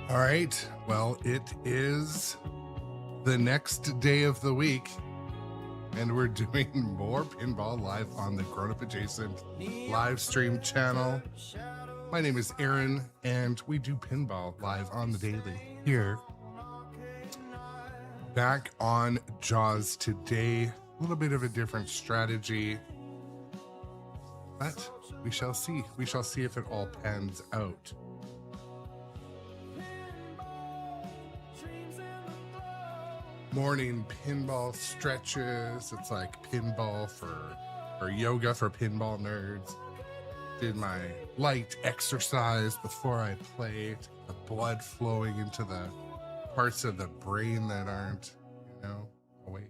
All right. Well, it is the next day of the week, and we're doing more Pinball live on the Grown Up Adjacent live stream channel. My name is Aaron, and we do Pinball live on the daily here. Back on Jaws today, a little bit of a different strategy, but we shall see. We shall see if it all pans out. Morning pinball stretches. It's like pinball or yoga for pinball nerds. Did my light exercise before I played. The blood flowing into the parts of the brain that aren't, awake.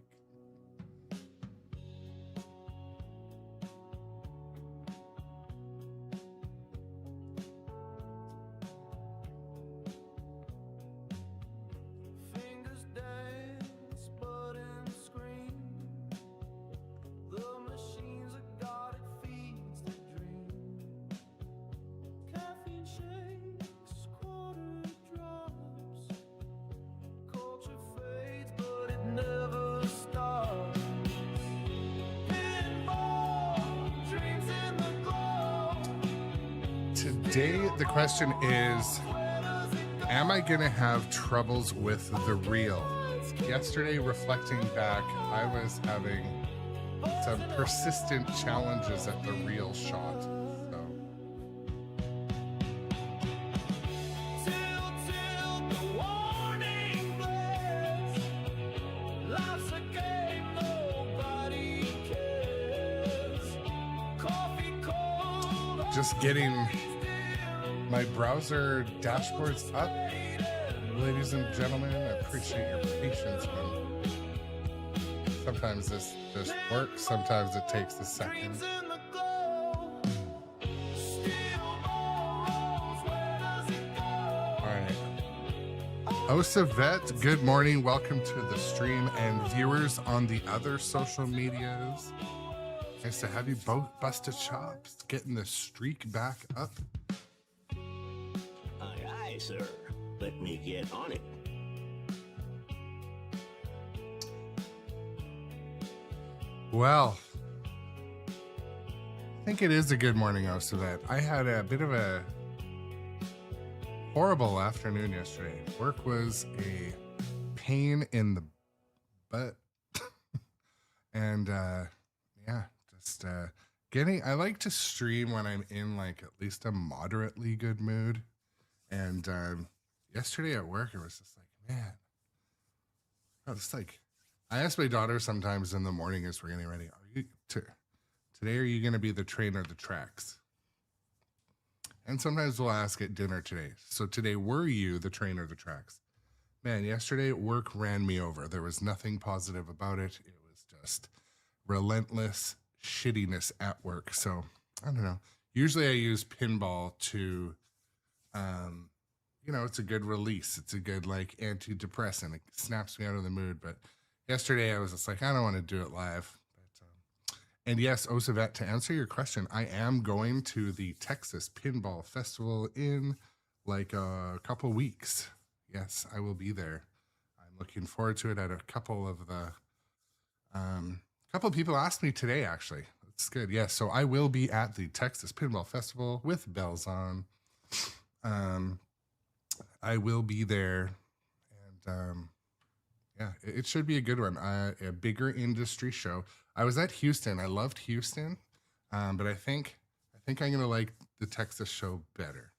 Today, the question is, am I going to have troubles with the reel? Yesterday, reflecting back, I was having some persistent challenges at the reel shot. Just getting my browser dashboards up. Ladies and gentlemen, I appreciate your patience when sometimes this works, sometimes it takes a second. All right. Osavet, good morning. Welcome to the stream, and viewers on the other social medias. Nice to have you both busted chops, getting the streak back up. Aye, aye, sir. Let me get on it. Well, I think it is a good morning, Osavet. I had a bit of a horrible afternoon yesterday. Work was a pain in the butt. And, yeah. I like to stream when I'm in like at least a moderately good mood. And yesterday at work, it was just like, man, I ask my daughter sometimes in the morning as we're getting ready, today are you going to be the train or the tracks? And sometimes we'll ask at dinner today. So today, were you the train or the tracks? Man, yesterday work ran me over. There was nothing positive about it. It was just relentless shittiness at work. So I don't know. Usually I use pinball to, it's a good release. It's a good like antidepressant. It snaps me out of the mood. But yesterday I was just like, I don't want to do it live. But, and yes, Osavet, to answer your question, I am going to the Texas Pinball Festival in like a couple weeks. Yes, I will be there. I'm looking forward to it. At a couple of the, couple of people asked me today, actually. It's good. Yes, so I will be at the Texas Pinball Festival with bells on. I will be there, and yeah, it should be a good one. A bigger industry show. I was at Houston. I loved Houston, but I think I'm gonna like the Texas show better.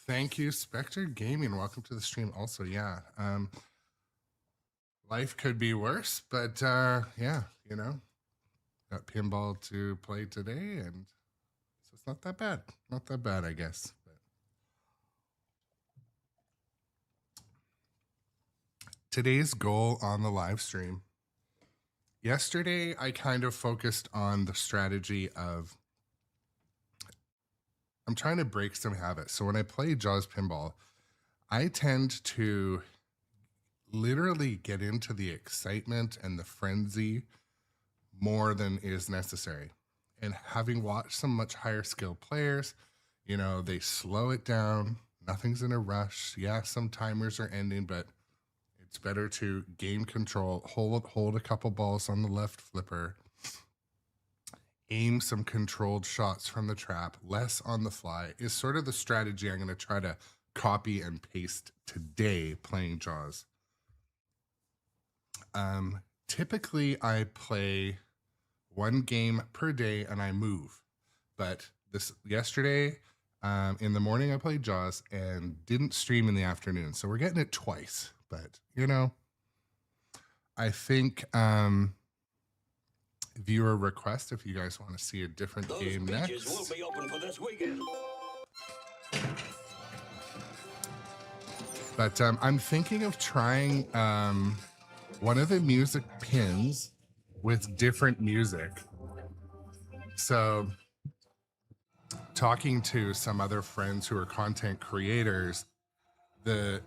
Thank you, Spectre Gaming. Welcome to the stream. Also, yeah. Life could be worse, but yeah, got pinball to play today, and so it's not that bad. Not that bad, I guess. But today's goal on the live stream. Yesterday, I kind of focused on the strategy of I'm trying to break some habits. So when I play Jaws Pinball, I tend to literally get into the excitement and the frenzy more than is necessary. And having watched some much higher skill players, You know, they slow it down. Nothing's in a rush. Yeah, some timers are ending, but it's better to gain control, hold a couple balls on the left flipper, aim some controlled shots from the trap, less on the fly is sort of the strategy I'm going to try to copy and paste today playing Jaws. Typically I play one game per day and I move, but yesterday in the morning I played Jaws and didn't stream in the afternoon, so we're getting it twice. But you know, I think viewer request, if you guys want to see a different game next, will be open for this weekend. But I'm thinking of trying one of the music pins with different music. So talking to some other friends who are content creators, the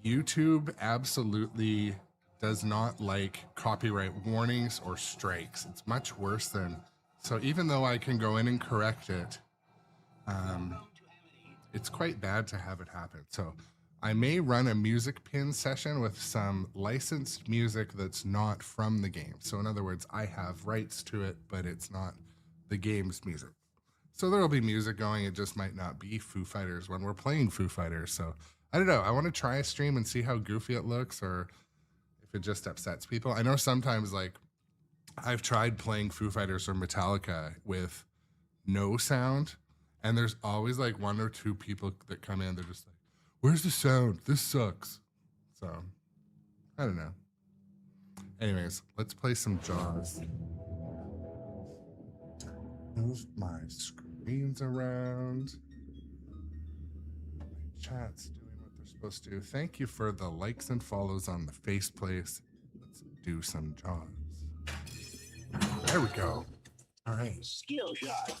YouTube absolutely does not like copyright warnings or strikes. It's much worse than, so even though I can go in and correct it, it's quite bad to have it happen. So I may run a music pin session with some licensed music that's not from the game. So in other words, I have rights to it, but it's not the game's music. So there'll be music going. It just might not be Foo Fighters when we're playing Foo Fighters. So I don't know. I want to try a stream and see how goofy it looks, or if it just upsets people. I know sometimes, like, I've tried playing Foo Fighters or Metallica with no sound, and there's always like one or two people that come in. They're just like, "Where's the sound? This sucks." So I don't know. Anyways, let's play some Jaws. Move my screens around. My chat's doing what they're supposed to do. Thank you for the likes and follows on the faceplace. Let's do some Jaws. There we go. All right. Skill shot.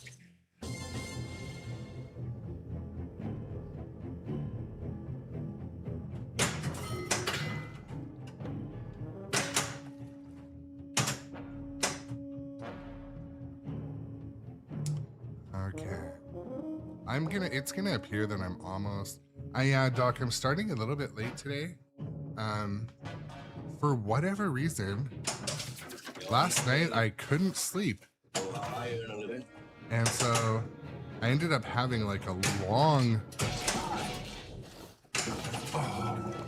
Okay. It's gonna appear that I'm almost, Doc, I'm starting a little bit late today. For whatever reason, last night I couldn't sleep. And so I ended up having like a long,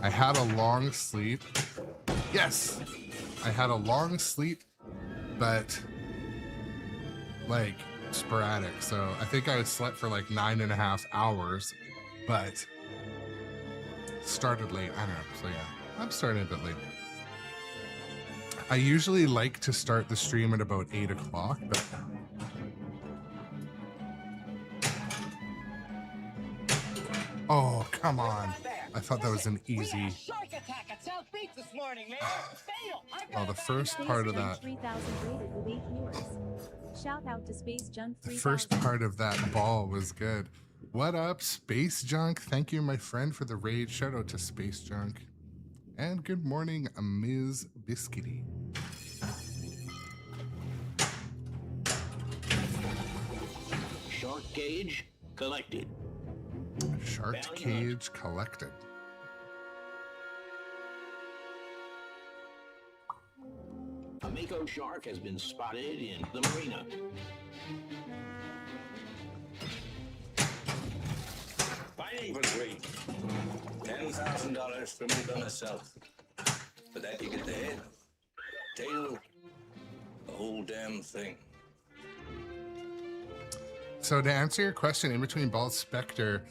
I had a long sleep. Yes, I had a long sleep, but like sporadic. So I think I slept for like 9.5 hours, but started late. I don't know. So yeah, I'm starting a bit late. I usually like to start the stream at about 8 o'clock, but oh, come on. I thought that was an easy. Well, the first part of that. Shout out to Space Junk. The first part of that ball was good. What up, Space Junk? Thank you, my friend, for the raid. Shout out to Space Junk. And good morning, Ms. Biscuity. Shark cage collected. Shark cage collected. A mako shark has been spotted in the marina. Fighting for three. $10,000 for me by myself. For that you get the head, tail, the whole damn thing. So to answer your question, in between balls, Spectre,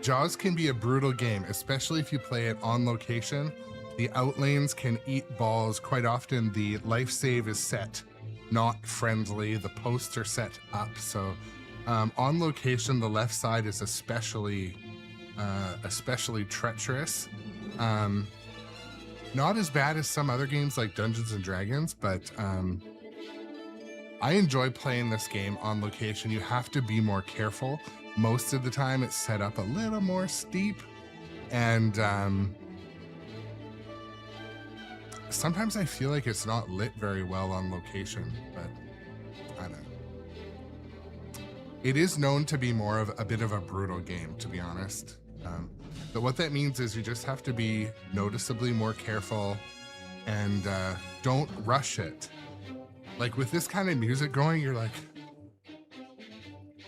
Jaws can be a brutal game, especially if you play it on location. The outlanes can eat balls. Quite often the life save is set not friendly. The posts are set up. So on location, the left side is especially treacherous. Not as bad as some other games like Dungeons and Dragons, but I enjoy playing this game on location. You have to be more careful. Most of the time it's set up a little more steep, and sometimes I feel like it's not lit very well on location, but I don't know. It is known to be more of a bit of a brutal game, to be honest. But what that means is you just have to be noticeably more careful and don't rush it. Like with this kind of music going, you're like,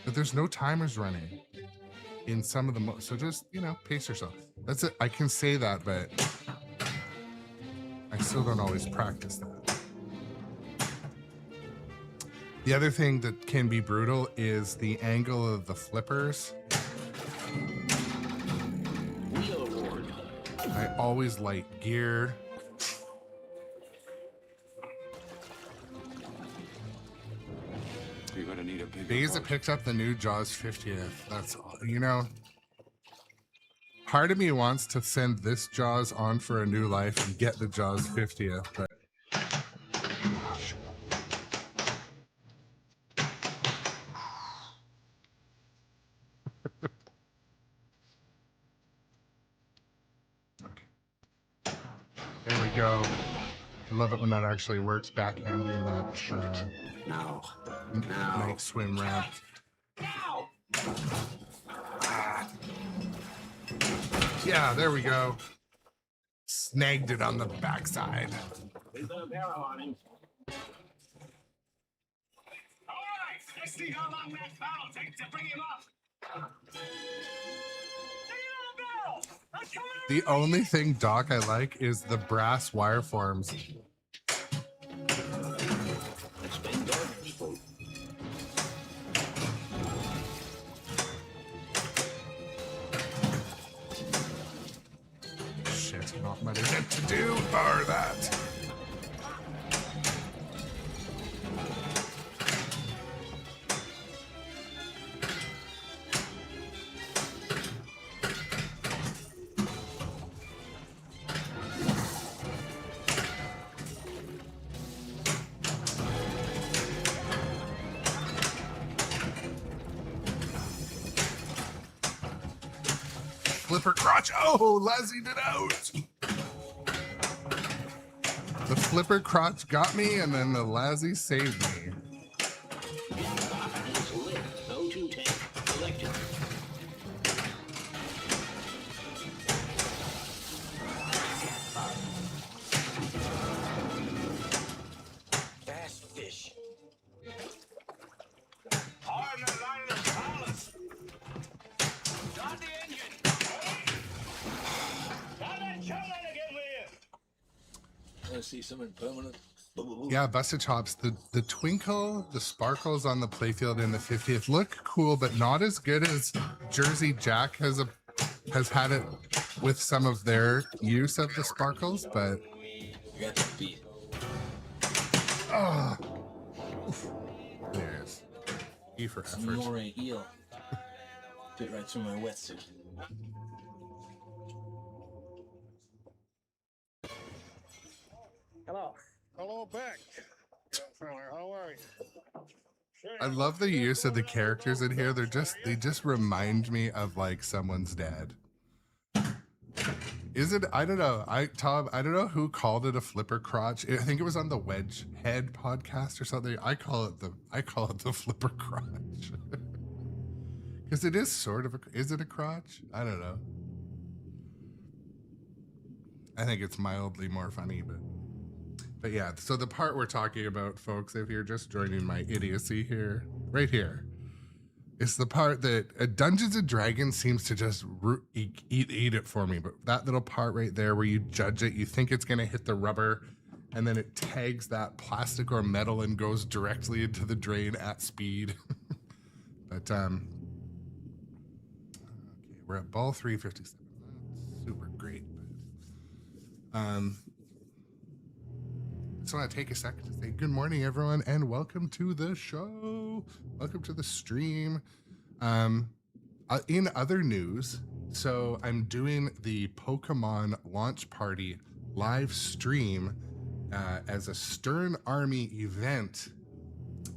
but there's no timers running in some of the so just, you know, pace yourself. That's it. I can say that, but I still don't always practice that. The other thing that can be brutal is the angle of the flippers. Wheel award. I always light gear. You're gonna need a big. Beza picked up the new Jaws 50th. That's, you know, part of me wants to send this Jaws on for a new life and get the Jaws 50th, but there we go. I love it when that actually works backhanding that Now. night swim ramp. Now. Yeah, there we go. Snagged it on the backside. We put a barrel on him. All right, let's see how long that barrel takes to bring him up. The only thing, Doc, I like is the brass wire forms. It's been Gardner's fault. Shit, not much meant to do, bar that. Flipper crotch. Oh, lassied it out. The flipper crotch got me, and then the lassie saved me. It's lit. O2 tank collected. Fast fish. Hard in the line of the palace. Start the engine. Got that shell again with you. I see something permanent. Yeah, busted chops. The twinkle, the sparkles on the playfield in the 50th look cool, but not as good as Jersey Jack has had it with some of their use of the sparkles. But You got that beat. oh, there it is. E for effort. More eel. Fit right through my wetsuit. Hello. Hello, back. How are you? I love the use of the characters in here. They just remind me of like someone's dad. Is it? I don't know. Tom, I don't know who called it a flipper crotch. I think it was on the Wedge Head podcast or something. I call it the flipper crotch. Because it is sort of is it a crotch? I don't know. I think it's mildly more funny, but yeah. So the part we're talking about, folks, if you're just joining my idiocy here, right here, is the part that Dungeons and Dragons seems to just eat it for me. But that little part right there where you judge it, you think it's gonna hit the rubber, and then it tags that plastic or metal and goes directly into the drain at speed. But okay, we're at ball 357. That's super great. Just want to take a second to say good morning, everyone, and welcome to the show. Welcome to the stream. In other news, so I'm doing the Pokemon launch party live stream as a Stern Army event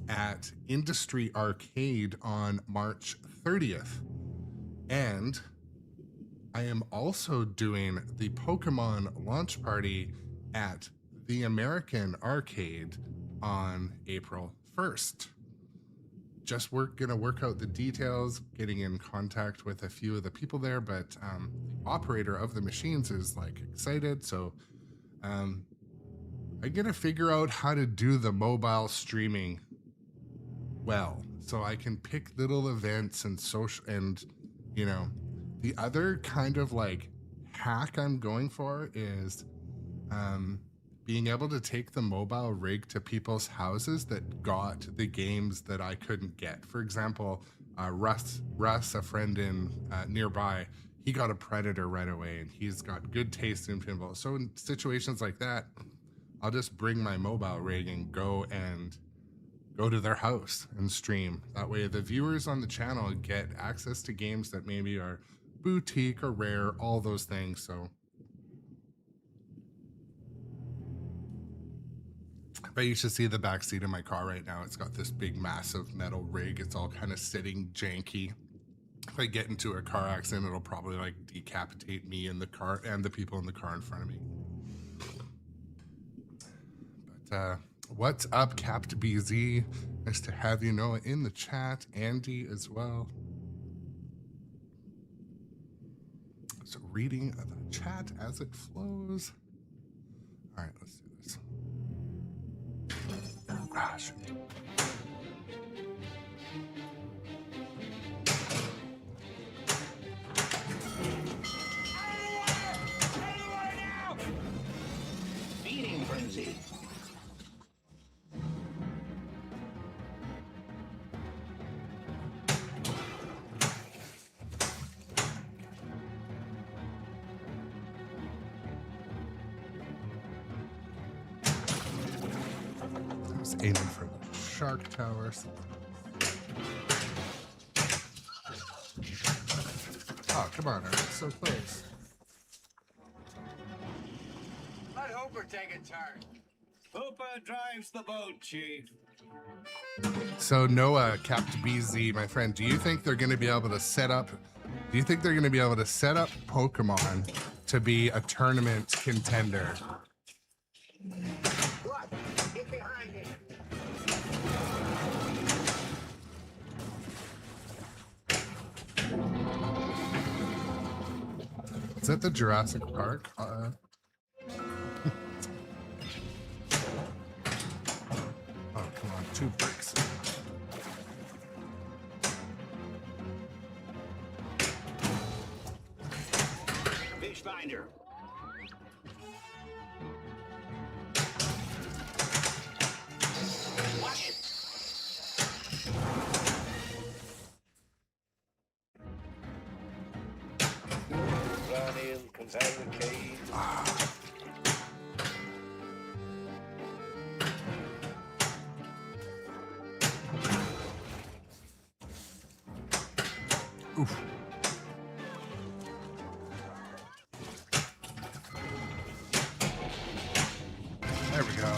at Industry Arcade on March 30th. And I am also doing the Pokemon launch party at the American Arcade on April 1st. just gonna work out the details, getting in contact with a few of the people there, but the operator of the machines is like excited. So I'm gonna figure out how to do the mobile streaming well, so I can pick little events and social, and you know, the other kind of like hack I'm going for is being able to take the mobile rig to people's houses that got the games that I couldn't get. For example, Russ, a friend in nearby, he got a Predator right away, and he's got good taste in pinball. So in situations like that, I'll just bring my mobile rig and go to their house and stream. That way the viewers on the channel get access to games that maybe are boutique or rare, all those things. So but you should see the back seat of my car right now. It's got this big massive metal rig. It's all kind of sitting janky. If I get into a car accident, it'll probably like decapitate me in the car and the people in the car in front of me. But what's up, Capt BZ? Nice to have you, Noah, in the chat. Andy as well. So reading the chat as it flows. All right, let's do this. Ah, shoot. Feeding frenzy. I was aiming for the shark towers. Oh, come on, Eric. So close. Let Hooper take a turn. Hooper drives the boat, Chief. So Noah, Capt BZ, my friend, do you think they're going to be able to set up? Do you think they're going to be able to set up Pokemon to be a tournament contender? What? Get behind him. Is that the Jurassic Park? Oh, come on, 2 bricks. Fish finder. Watch it. Run in, comes out of the cave. Oof. There we go.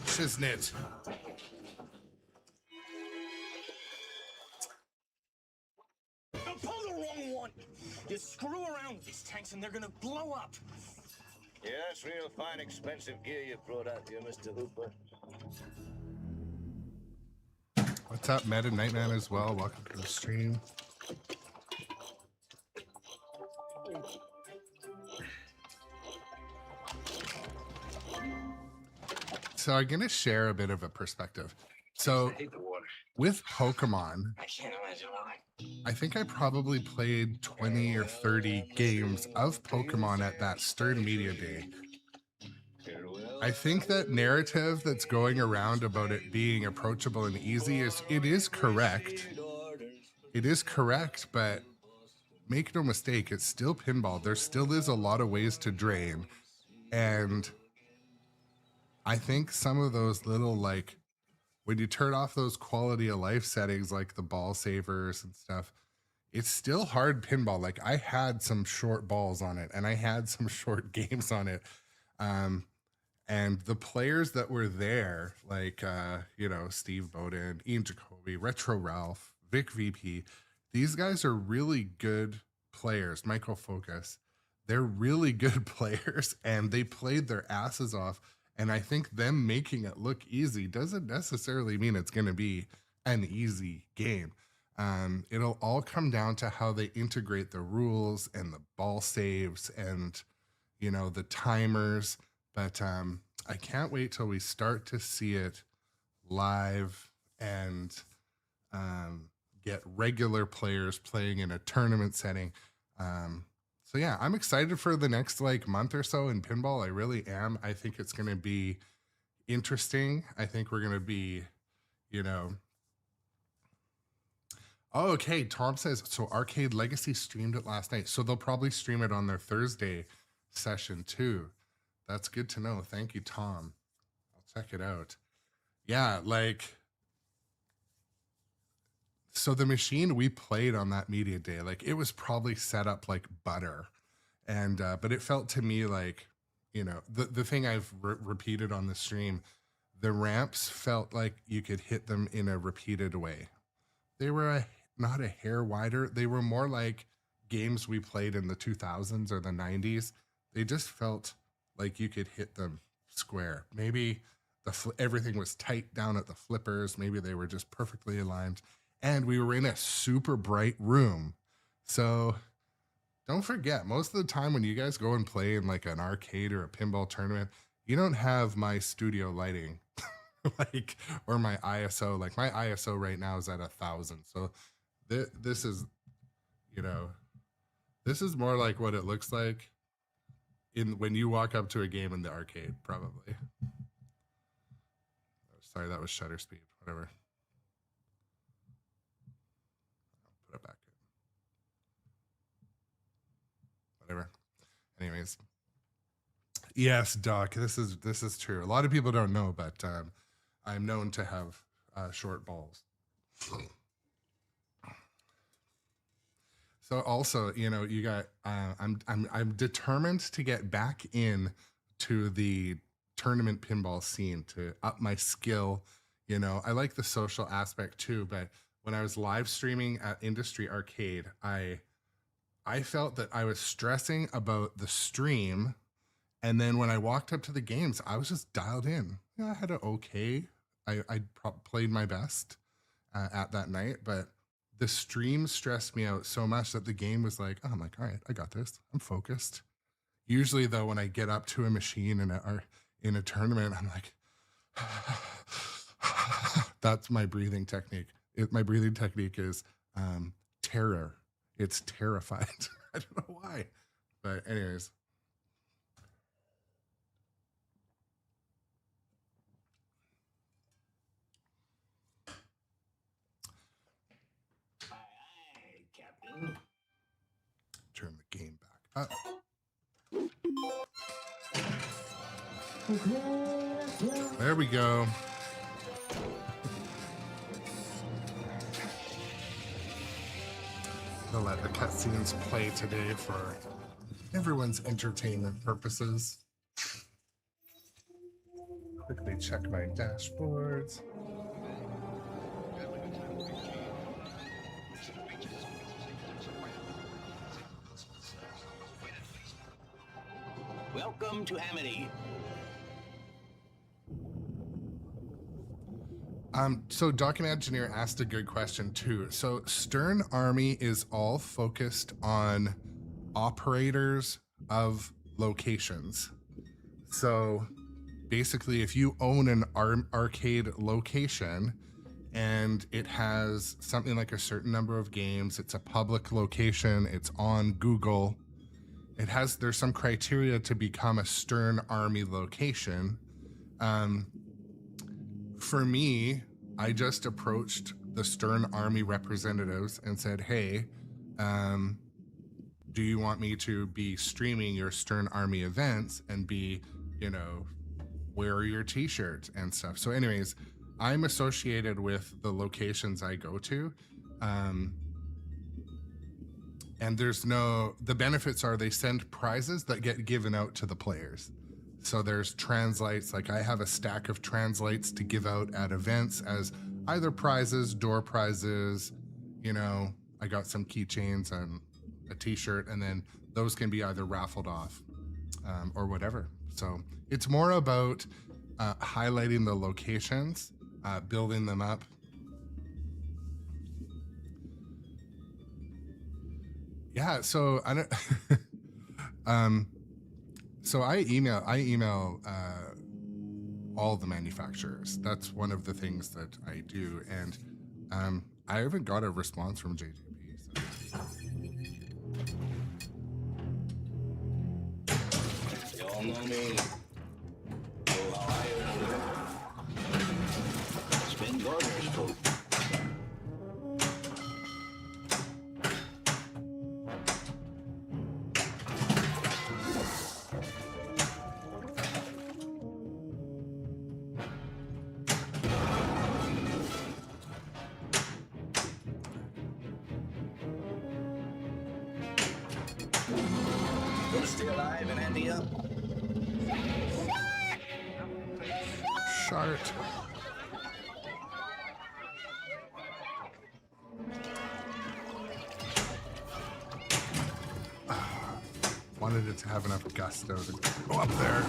Shiznit. Don't pull the wrong one. You screw around with these tanks and they're gonna blow up. Yeah, that's real fine, expensive gear you brought out here, Mr. Hooper. What's up, Meta Nightman as well? Welcome to the stream. So I'm gonna share a bit of a perspective. So I hate the water. with Pokemon, I can't imagine why. I think I probably played 20 or 30 games of Pokemon at that Stern Media Day. I think that narrative that's going around about it being approachable and easy is correct. It is correct, but make no mistake, it's still pinball. There still is a lot of ways to drain. And I think some of those little, like, when you turn off those quality of life settings, like the ball savers and stuff, it's still hard pinball. Like, I had some short balls on it and I had some short games on it. And the players that were there, like, you know, Steve Bowden, Ian Jacoby, Retro Ralph, Vic VP, these guys are really good players. Michael Focus, they're really good players and they played their asses off. And I think them making it look easy doesn't necessarily mean it's going to be an easy game. It'll all come down to how they integrate the rules and the ball saves and, you know, the timers. But I can't wait till we start to see it live and get regular players playing in a tournament setting. So yeah, I'm excited for the next like month or so in pinball. I really am. I think it's going to be interesting. I think we're going to be, you know. Oh, okay. Tom says, so Arcade Legacy streamed it last night. So they'll probably stream it on their Thursday session too. That's good to know. Thank you, Tom. I'll check it out. Yeah, like, so the machine we played on that media day, like it was probably set up like butter. And, but it felt to me like, you know, the thing I've repeated on the stream, the ramps felt like you could hit them in a repeated way. They were not a hair wider. They were more like games we played in the 2000s or the 90s. They just felt like you could hit them square. Maybe everything was tight down at the flippers. Maybe they were just perfectly aligned. And we were in a super bright room. So don't forget, most of the time when you guys go and play in like an arcade or a pinball tournament, you don't have my studio lighting like, or my ISO. Like my ISO right now is at 1,000. So this is, you know, this is more like what it looks like when you walk up to a game in the arcade, probably. Sorry, that was shutter speed, whatever. I'll put it back in. Whatever. Anyways. Yes, Doc, this is true. A lot of people don't know, but I'm known to have short balls. So also, you know, you got I'm determined to get back in to the tournament pinball scene to up my skill. You know, I like the social aspect too, but when I was live streaming at Industry Arcade, I felt that I was stressing about the stream, and then when I walked up to the games, I was just dialed in. You know, I had an okay. I played my best at that night, but the stream stressed me out so much that the game was like, oh, I'm like, all right, I got this. I'm focused. Usually, though, when I get up to a machine in a tournament, I'm like, that's my breathing technique. My breathing technique is terror. It's terrified. I don't know why. But anyways. Aye, Captain. Turn the game back up. There we go. They'll let the cutscenes play today for everyone's entertainment purposes. Quickly check my dashboards. Welcome to Amity. So Document Engineer asked a good question too. So Stern Army is all focused on operators of locations. So basically, if you own an arcade location and it has something like a certain number of games, it's a public location, it's on Google, there's some criteria to become a Stern Army location. For me, I just approached the Stern Army representatives and said, hey, do you want me to be streaming your Stern Army events and be, you know, wear your t-shirt and stuff? So anyways, I'm associated with the locations I go to. And the benefits are they send prizes that get given out to the players. So there's translights, like I have a stack of translights to give out at events as either prizes, door prizes, you know, I got some keychains and a t-shirt, and then those can be either raffled off or whatever. So it's more about highlighting the locations, building them up. Yeah, so I don't. So I email all the manufacturers. That's one of the things that I do, and I haven't got a response from JJP. So. Y'all know me. Know how I earned it. Spin Gardner's vote. Gonna stay alive and Andy up. Shart. Wanted it to have enough gusto to go up there.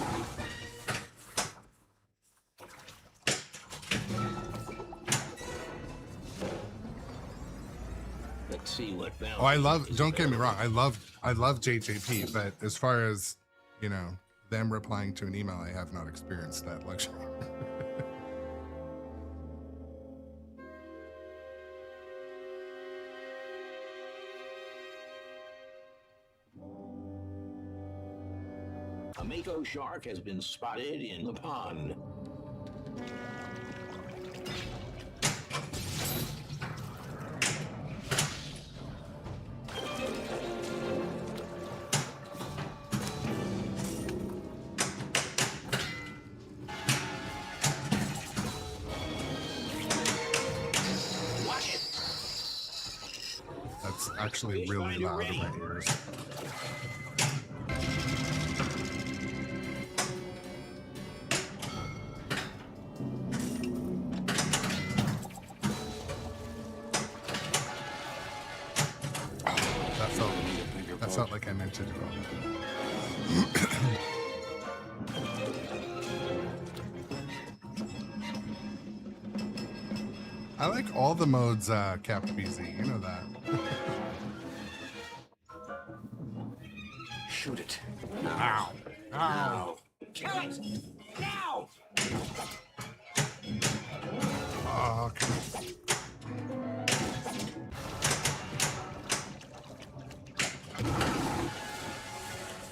Let's see what balance. Oh, I love. Don't get me wrong. I love JJP, but as far as them replying to an email, I have not experienced that luxury. A mako shark has been spotted in the pond. Watch it. That's actually really loud in my ears. That felt like I meant to do it. I like all the modes capped BZ, you know that. Shoot it. Ow. Ow. Kill it! Now! Oh, okay.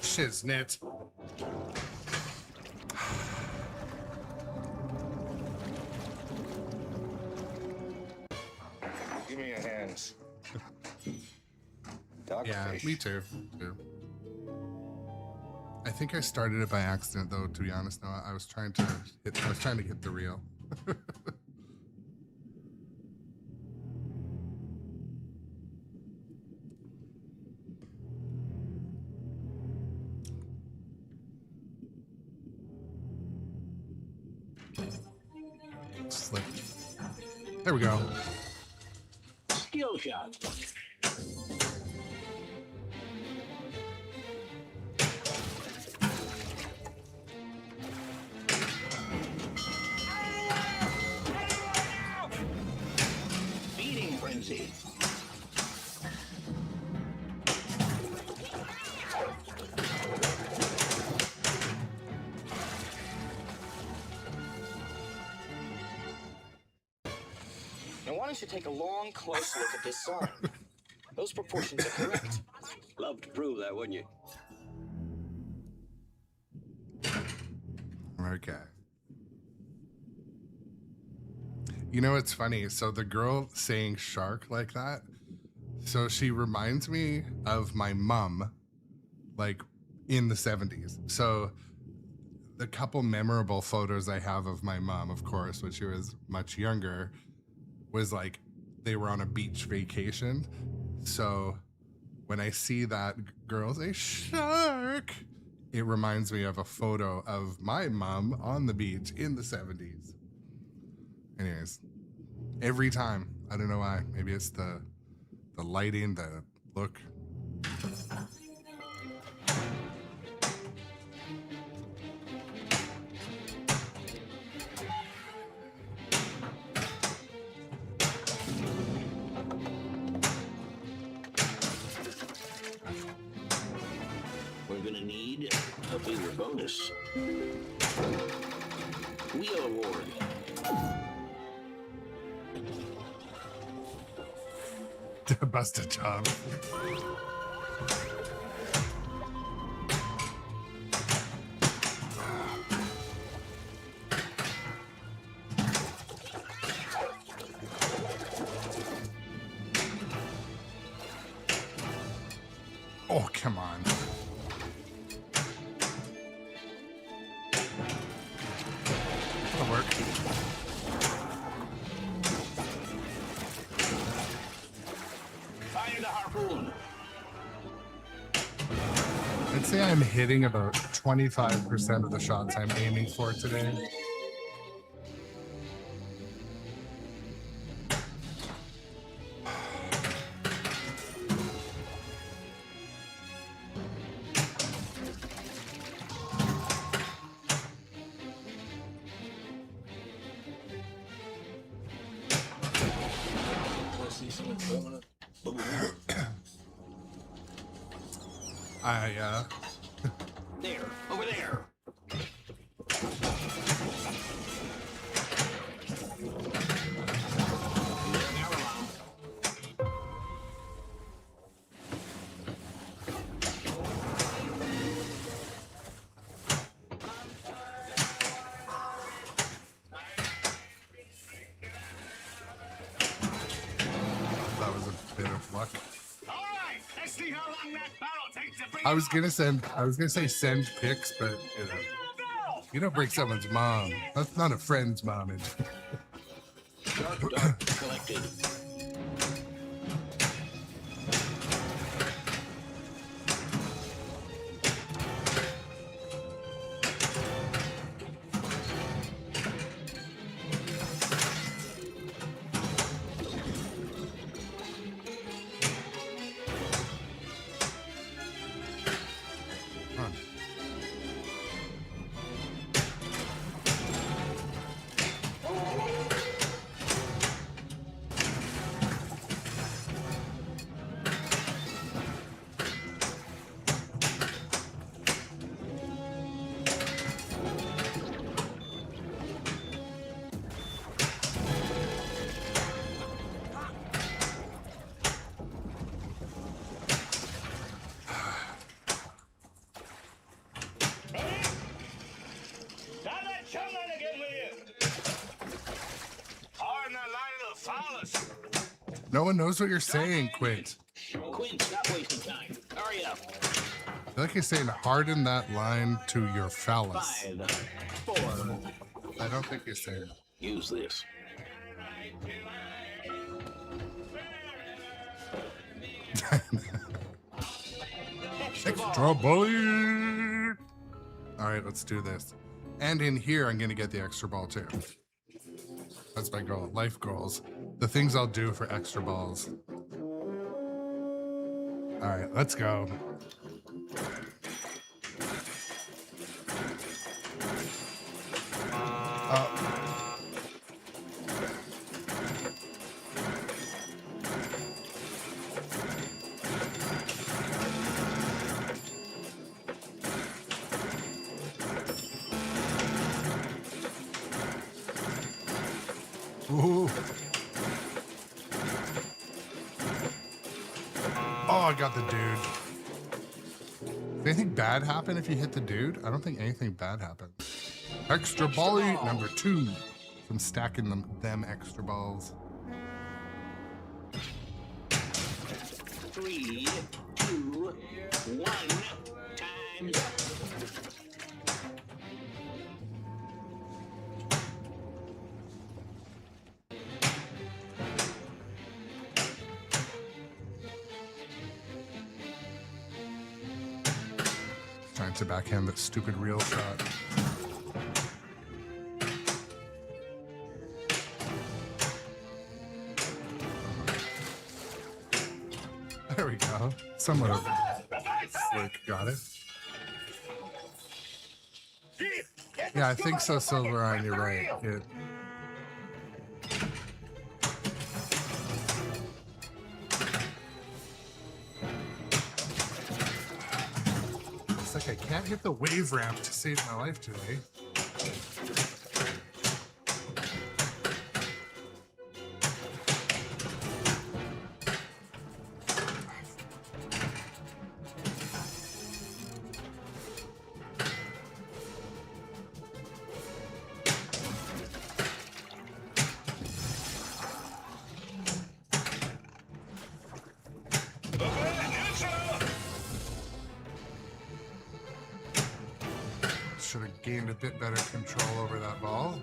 Shiznit. Give me your hands. Dog Yeah, fish. me too. I think I started it by accident, though. To be honest, no, I was trying to hit the reel. Slip. There we go. Skill shot. Feeding frenzy. Now, why don't you take a long, close look at this sign? Those proportions are correct. Love to prove that, wouldn't you? Okay. You know, it's funny. So the girl saying shark like that, so she reminds me of my mom, like in the 70s. So the couple memorable photos I have of my mom, of course, when she was much younger, was like they were on a beach vacation. So when I see that girl say shark, it reminds me of a photo of my mom on the beach in the 70s. Anyways, every time. I don't know why. Maybe it's the lighting, the look. Here's your bonus. Wheel award. Busted job. Oh, come on. That'll work. Fire the harpoon. I'd say I'm hitting about 25% of the shots I'm aiming for today. There, over there. That was a bit of luck. All right, let's see how long that barrel takes to bring I was gonna say send pics, but you don't break someone's mom. That's not a friend's mom. Dark dot collected. Come on. Now that chummin again with you. Hard in that line of the foulest. No one knows what you're saying, Quint. Quinn, stop wasting time. Hurry up. I feel like you're saying harden that line to your phallus. 5, 4. I don't think you're saying it. Use this. Extra bully! Alright, let's do this. And in here, I'm gonna get the extra ball too. That's my goal. Life goals. The things I'll do for extra balls. Alright, let's go. Ooh. Oh, I got the dude. Did anything bad happen if you hit the dude? I don't think anything bad happened. Extra bally number 2. I'm stacking them extra balls. 3, 2, 1. Time's up. Trying to backhand that stupid reel shot. There we go. Somewhat of slick. Got it. Yeah, I think so, Silverine. You're right. It's like I can't can't hit the wave ramp to save my life today. Should have gained a bit better control over that ball.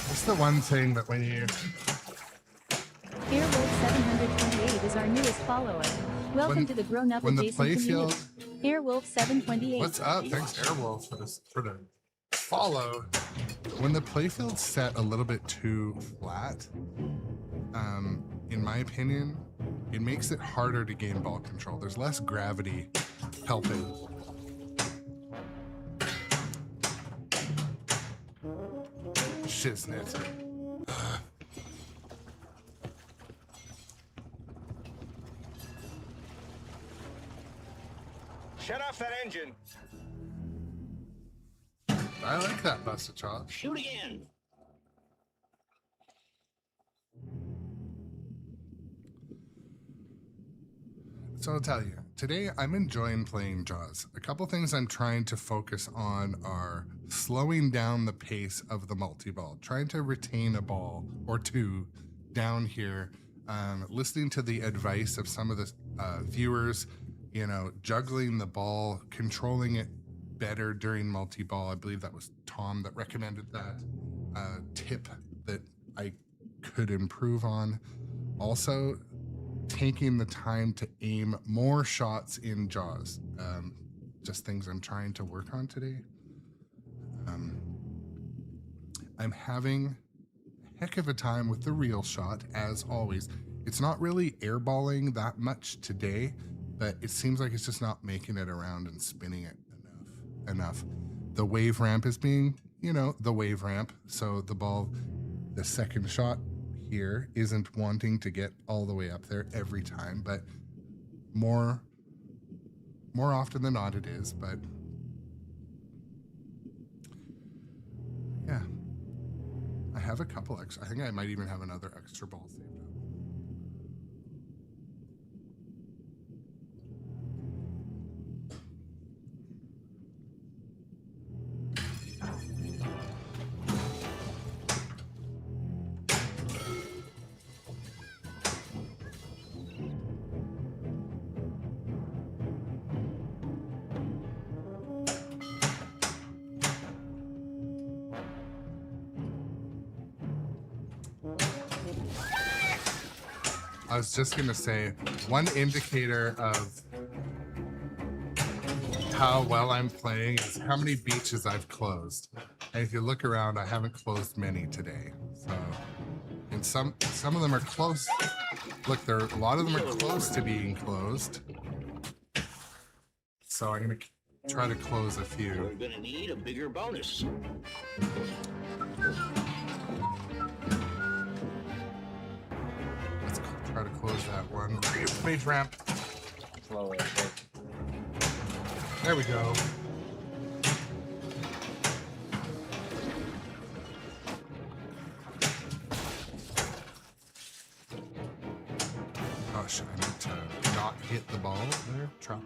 That's the one thing that when you... Airwolf 728 is our newest follower. Welcome to the grown-up when the adjacent playfield... community. Airwolf 728. What's up? Thanks, Airwolf, for the follow. When the playfield's set a little bit too flat, in my opinion, it makes it harder to gain ball control. There's less gravity helping. Shiznit. Shut off that engine. I like that, busted chop. Shoot again. So I'll tell you, today I'm enjoying playing Jaws. A couple things I'm trying to focus on are slowing down the pace of the multi-ball, trying to retain a ball or two down here, listening to the advice of some of the viewers, you know, juggling the ball, controlling it better during multi-ball. I believe that was Tom that recommended that tip that I could improve on. Also, taking the time to aim more shots in Jaws. Just things I'm trying to work on today. I'm having a heck of a time with the reel shot, as always. It's not really airballing that much today, but it seems like it's just not making it around and spinning it enough. The wave ramp is being, you know, the wave ramp. So the ball, the second shot here isn't wanting to get all the way up there every time, but more often than not it is. But yeah, I have a couple extra. I think I might even have another extra ball saved up. I was just gonna say, one indicator of how well I'm playing is how many beaches I've closed. And if you look around, I haven't closed many today. So, and some of them are close. Look, a lot of them are close to being closed. So I'm gonna try to close a few. We're gonna need a bigger bonus. Let's try to close that one. Wave ramp. Slower, I think. There we go. Oh shit, I need to not hit the ball there. Drop.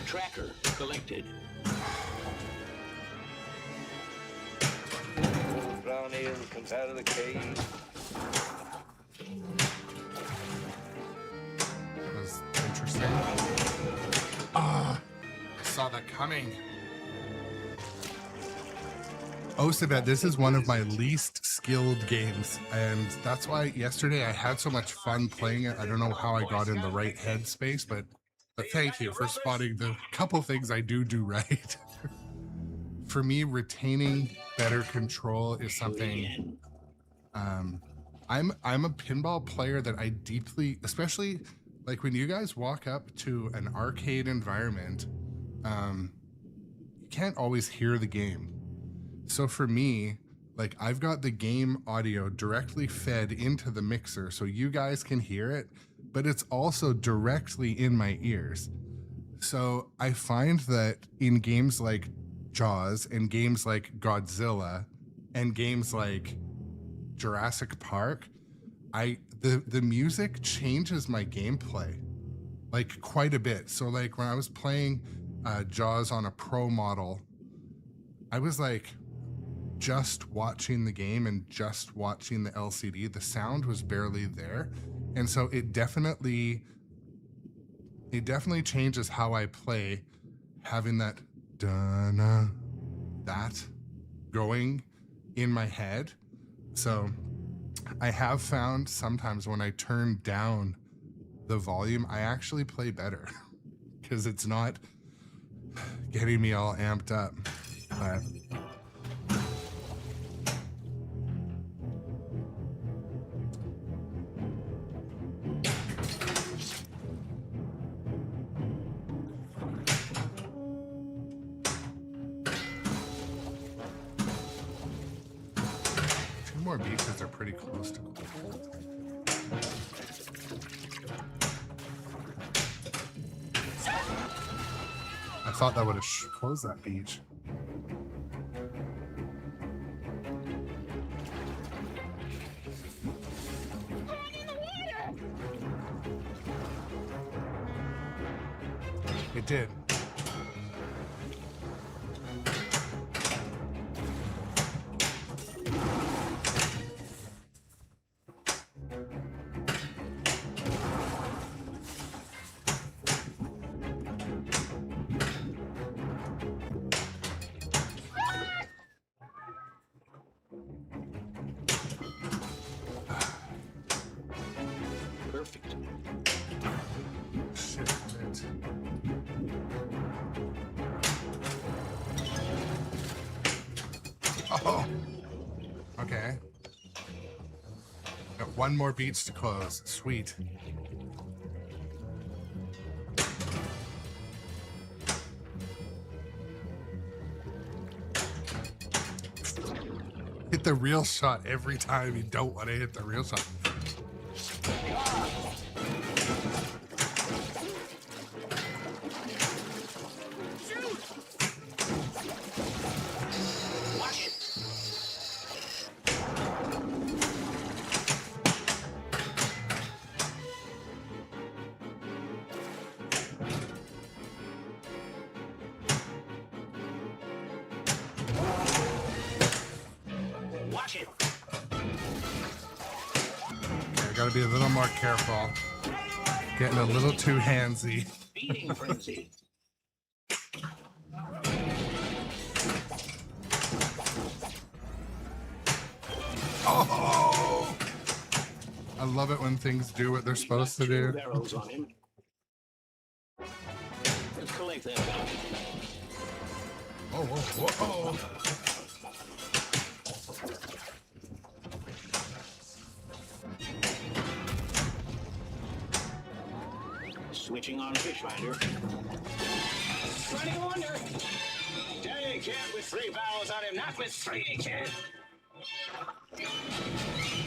Tracker collected. Brown ale comes out of the cave. That was interesting. Ah, I saw that coming. Osabet, this is one of my least skilled games, and that's why yesterday I had so much fun playing it. I don't know how I got in the right headspace, but thank you for spotting the couple things I do right. For me, retaining better control is something. I'm a pinball player that I deeply, especially like when you guys walk up to an arcade environment, you can't always hear the game. So for me, Like I've got the game audio directly fed into the mixer so you guys can hear it, but it's also directly in my ears. So I find that in games like Jaws and games like Godzilla and games like Jurassic Park, the music changes my gameplay like quite a bit. So like when I was playing Jaws on a pro model, I was like just watching the game and just watching the LCD. The sound was barely there. And so it definitely changes how I play, having that that going in my head. So I have found sometimes when I turn down the volume, I actually play better because it's not getting me all amped up. But more beaches are pretty close to close. I thought that would have closed that beach. It did. Perfect. Shit. Oh. Okay. Got one more beach to close. Sweet. Hit the real shot every time you don't want to hit the real shot. Watch it. I gotta be a little more careful. Getting a little too handsy. Feeding frenzy. Oh! I love it when things do what they're supposed to do. Barrels on him. Let's collect that bounty. Oh, whoa, whoa. Switching on fish finder. Trying to go under. Dang, you can't with 3 barrels on him. Not with 3, you can't.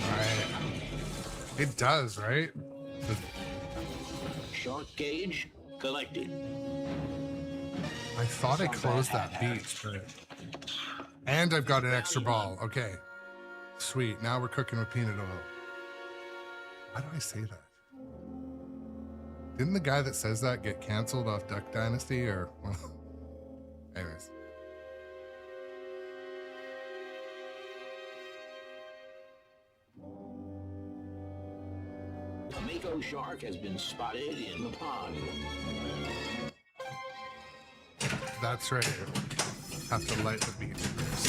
Alright. It does, right? Shark gauge collected. I thought I closed that beach, but... And I've got an extra ball. Okay. Sweet. Now we're cooking with peanut oil. Why do I say that? Didn't the guy that says that get canceled off Duck Dynasty or... Well, anyways. A mako shark has been spotted in the pond. That's right. Have to light the beach first.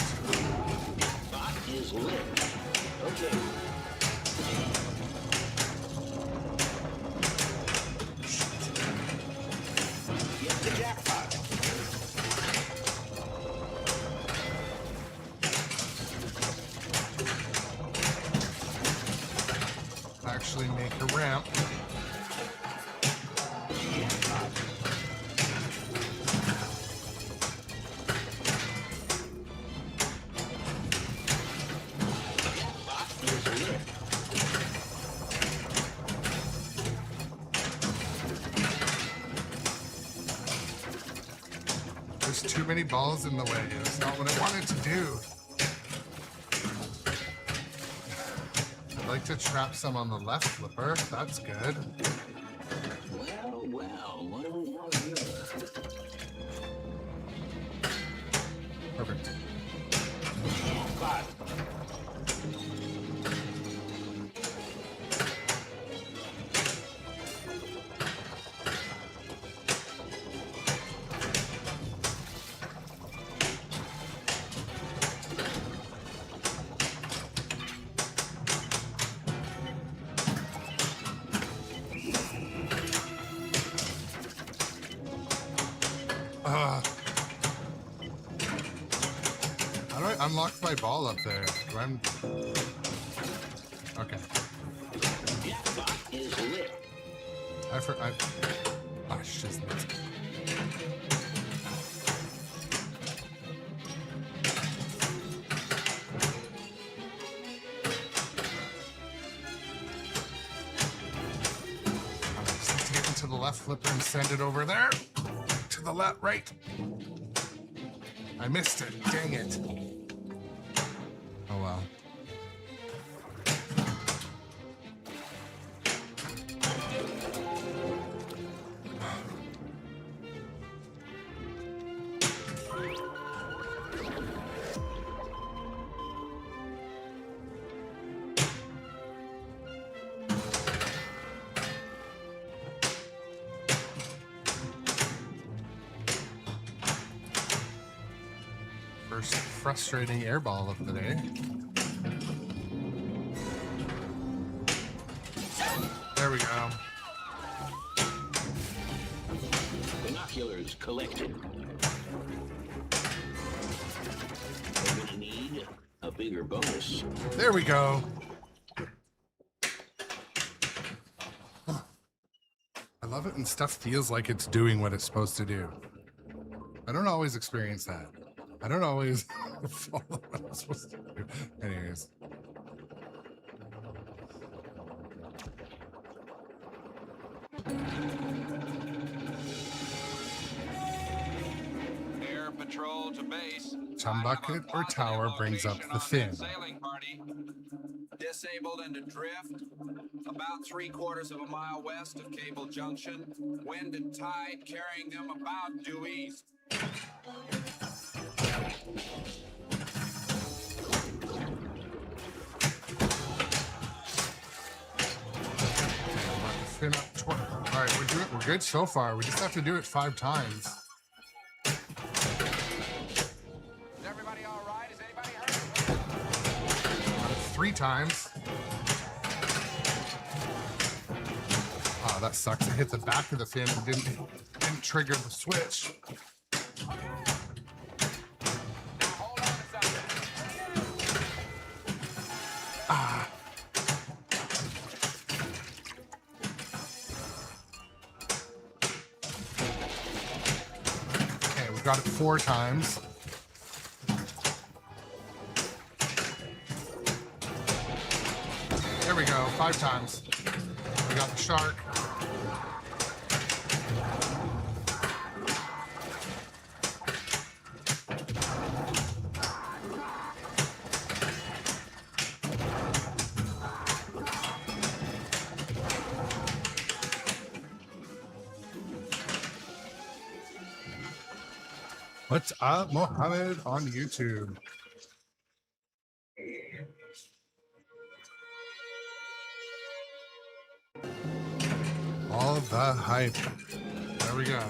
Spot is lit. Okay. Get the jackpot. Actually make a ramp. There's too many balls in the way. That's not what I wanted to do. I'd like to trap some on the left flipper. That's good. Well, well, what do we have here? Perfect. Five. How do I unlock my ball up there? Do I? Okay. Jackpot is lit. I oh, shiznit. I just have to get into the left flipper and send it over there. To the left, right. I missed it. Dang it. Oh well. First frustrating airball of the day. There we go. Binoculars collected. We're gonna need a bigger bonus. There we go. I love it when stuff feels like it's doing what it's supposed to do. I don't always experience that. I don't always follow what I'm supposed to do. Anyways. Air patrol to base. Chum bucket or tower brings up the fin. Sailing party. Disabled and adrift. About 3/4 of a mile west of Cable Junction. Wind and tide carrying them about due east. Fin up all right, we're good so far. We just have to do it 5 times. Is everybody all right? Is anybody hurt? 3 times. Oh, that sucks. It hit the back of the fin and didn't trigger the switch. Now hold on a second. Okay, we've got it 4 times. There we go, 5 times. We got the shark. What's up, Mohammed on YouTube? All the hype. There we go.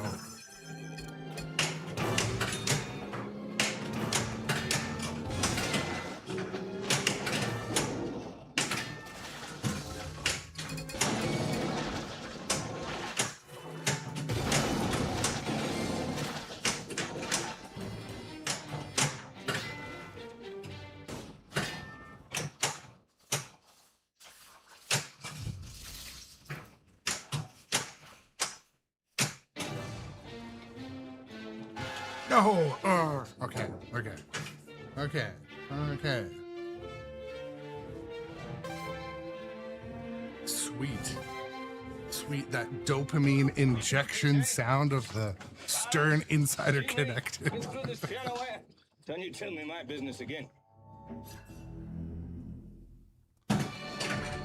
No. Okay. sweet, that dopamine injection sound of the Stern Insider Connected. Let's throw this piano away. Don't you tell me my business again.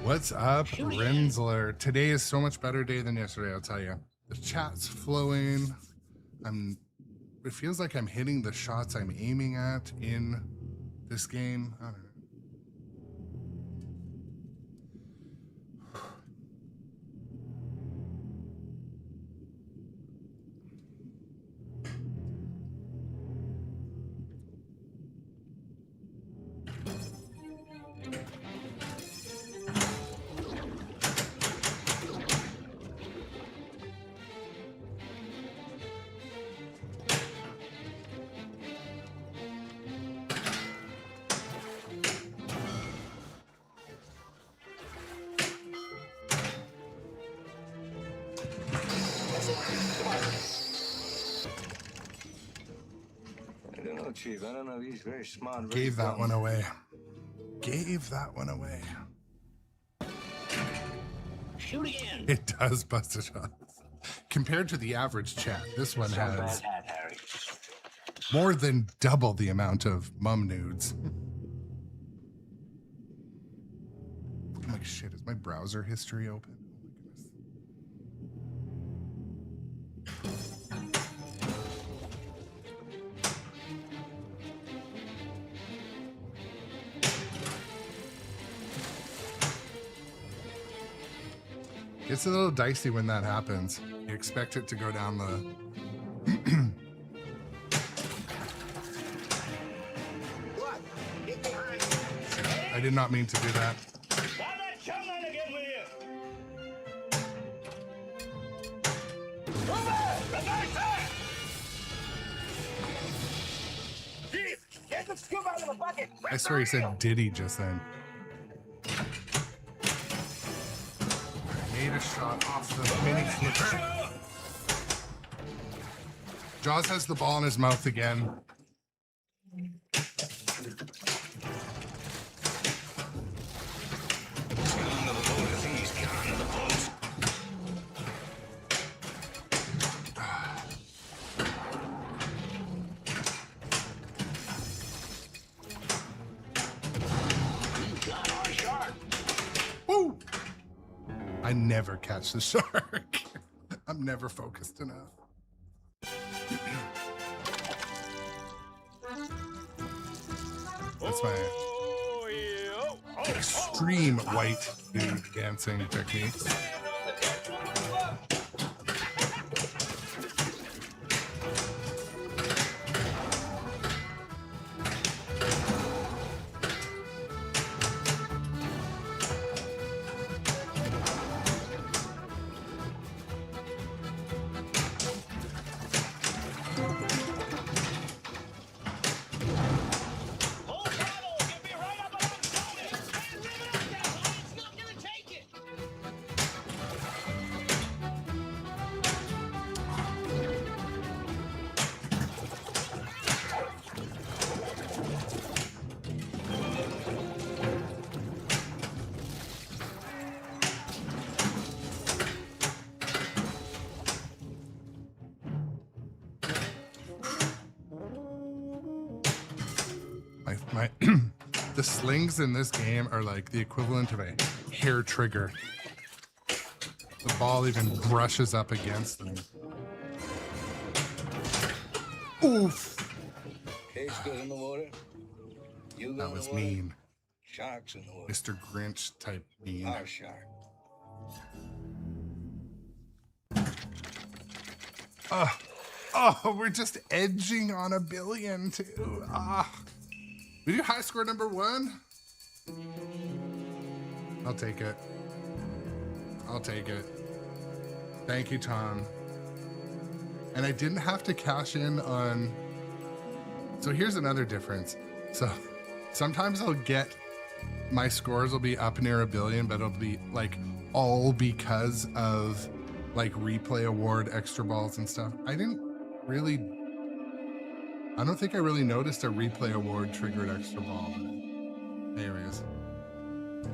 What's up, Rensler? Today is so much better day than yesterday, I'll tell you. The chat's flowing. It feels like I'm hitting the shots I'm aiming at in this game. I don't know. I don't know, Chief. I don't know. He's very smart. Gave that one away. Gave that one away. Shoot again. It does bust a shot. Compared to the average chat, this one has Harry. more than double the amount of mum nudes. I'm like, shit, is my browser history open? It's a little dicey when that happens. You expect it to go down the... I did not mean to do that. Stop that chumman again with you. Move it! Reverse it! Chief, get the scoop out of the bucket. I swear he said Diddy just then. Made a shot off the mini flipper. Jaws has the ball in his mouth again. Woo! I never catch the shark. I'm never focused enough. That's my extreme white dude dancing techniques. The slings in this game are like the equivalent of a hair trigger. The ball even brushes up against them. Oof! Case goes in the water. You go That in was the water. mean. Sharks in the water. Mr. Grinch type mean. Our shark. Oh, we're just edging on a billion too. We do high score number 1. I'll take it. I'll take it. Thank you, Tom. And I didn't have to cash in on... So here's another difference. So sometimes I'll get... My scores will be up near a billion, but it'll be like all because of like replay award extra balls and stuff. I don't think I really noticed a replay award triggered extra ball. But anyways,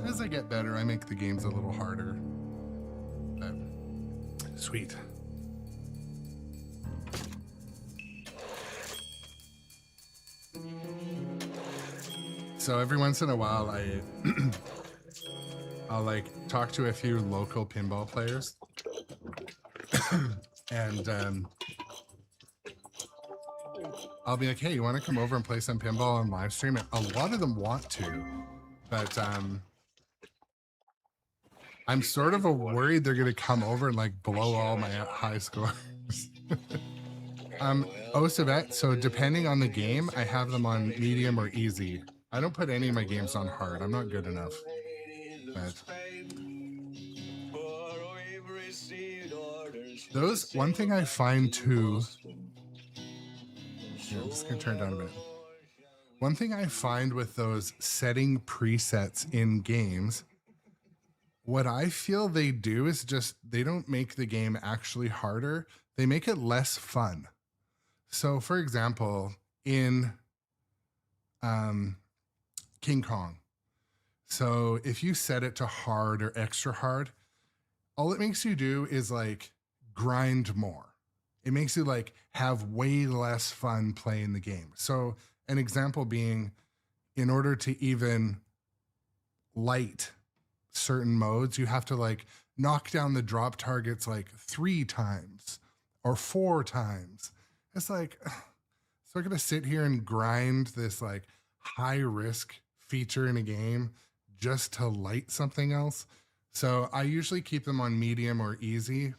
as I get better, I make the games a little harder. But Sweet. So every once in a while, I'll like talk to a few local pinball players, and I'll be like, "Hey, you want to come over and play some pinball on live stream?" And a lot of them want to, but I'm sort of worried they're gonna come over and like blow all my high scores. Osavet, so depending on the game, I have them on medium or easy. I don't put any of my games on hard. I'm not good enough. But those, one thing I find too, yeah, I'm just gonna turn it down a bit. One thing I find with those setting presets in games, what I feel they do is just, they don't make the game actually harder. They make it less fun. So for example, in King Kong, so if you set it to hard or extra hard, all it makes you do is like grind more. It makes you like have way less fun playing the game. So an example being, in order to even light certain modes, you have to like knock down the drop targets like 3 times or 4 times. It's like, so I'm gonna sit here and grind this like high risk feature in a game just to light something else. So I usually keep them on medium or easy.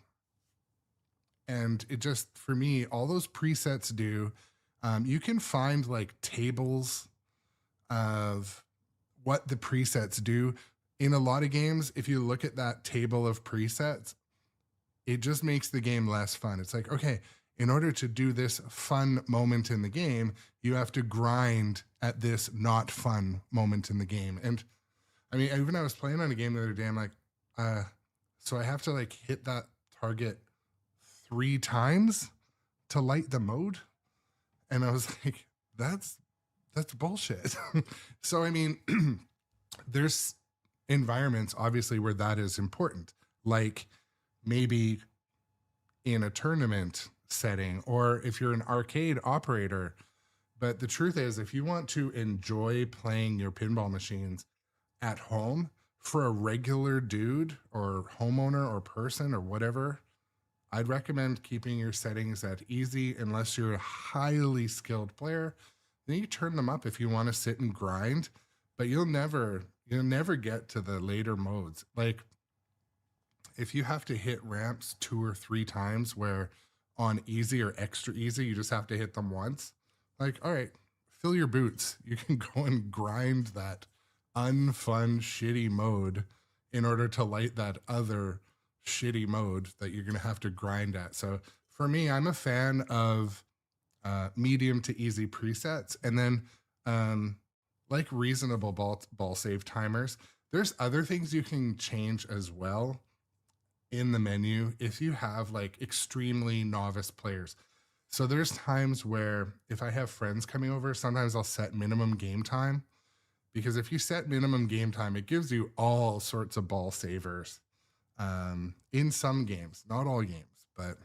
And it just, for me, all those presets do, you can find like tables of what the presets do. In a lot of games, if you look at that table of presets, it just makes the game less fun. It's like, okay, in order to do this fun moment in the game, you have to grind at this not fun moment in the game. And I mean, even I was playing on a game the other day, I'm like, so I have to like hit that target 3 times to light the mode. And I was like, that's bullshit. So, I mean, there's environments obviously where that is important, like maybe in a tournament setting, or if you're an arcade operator. But the truth is, if you want to enjoy playing your pinball machines at home, for a regular dude or homeowner or person or whatever, I'd recommend keeping your settings at easy unless you're a highly skilled player. Then you turn them up if you want to sit and grind, but you'll never get to the later modes. Like if you have to hit ramps 2 or 3 times, where on easy or extra easy, you just have to hit them once. Like, all right, fill your boots. You can go and grind that unfun, shitty mode in order to light that other shitty mode that you're going to have to grind at. So for me, I'm a fan of medium to easy presets. And then like reasonable ball save timers. There's other things you can change as well in the menu if you have like extremely novice players. So there's times where if I have friends coming over, sometimes I'll set minimum game time, because if you set minimum game time, it gives you all sorts of ball savers in some games, not all games. But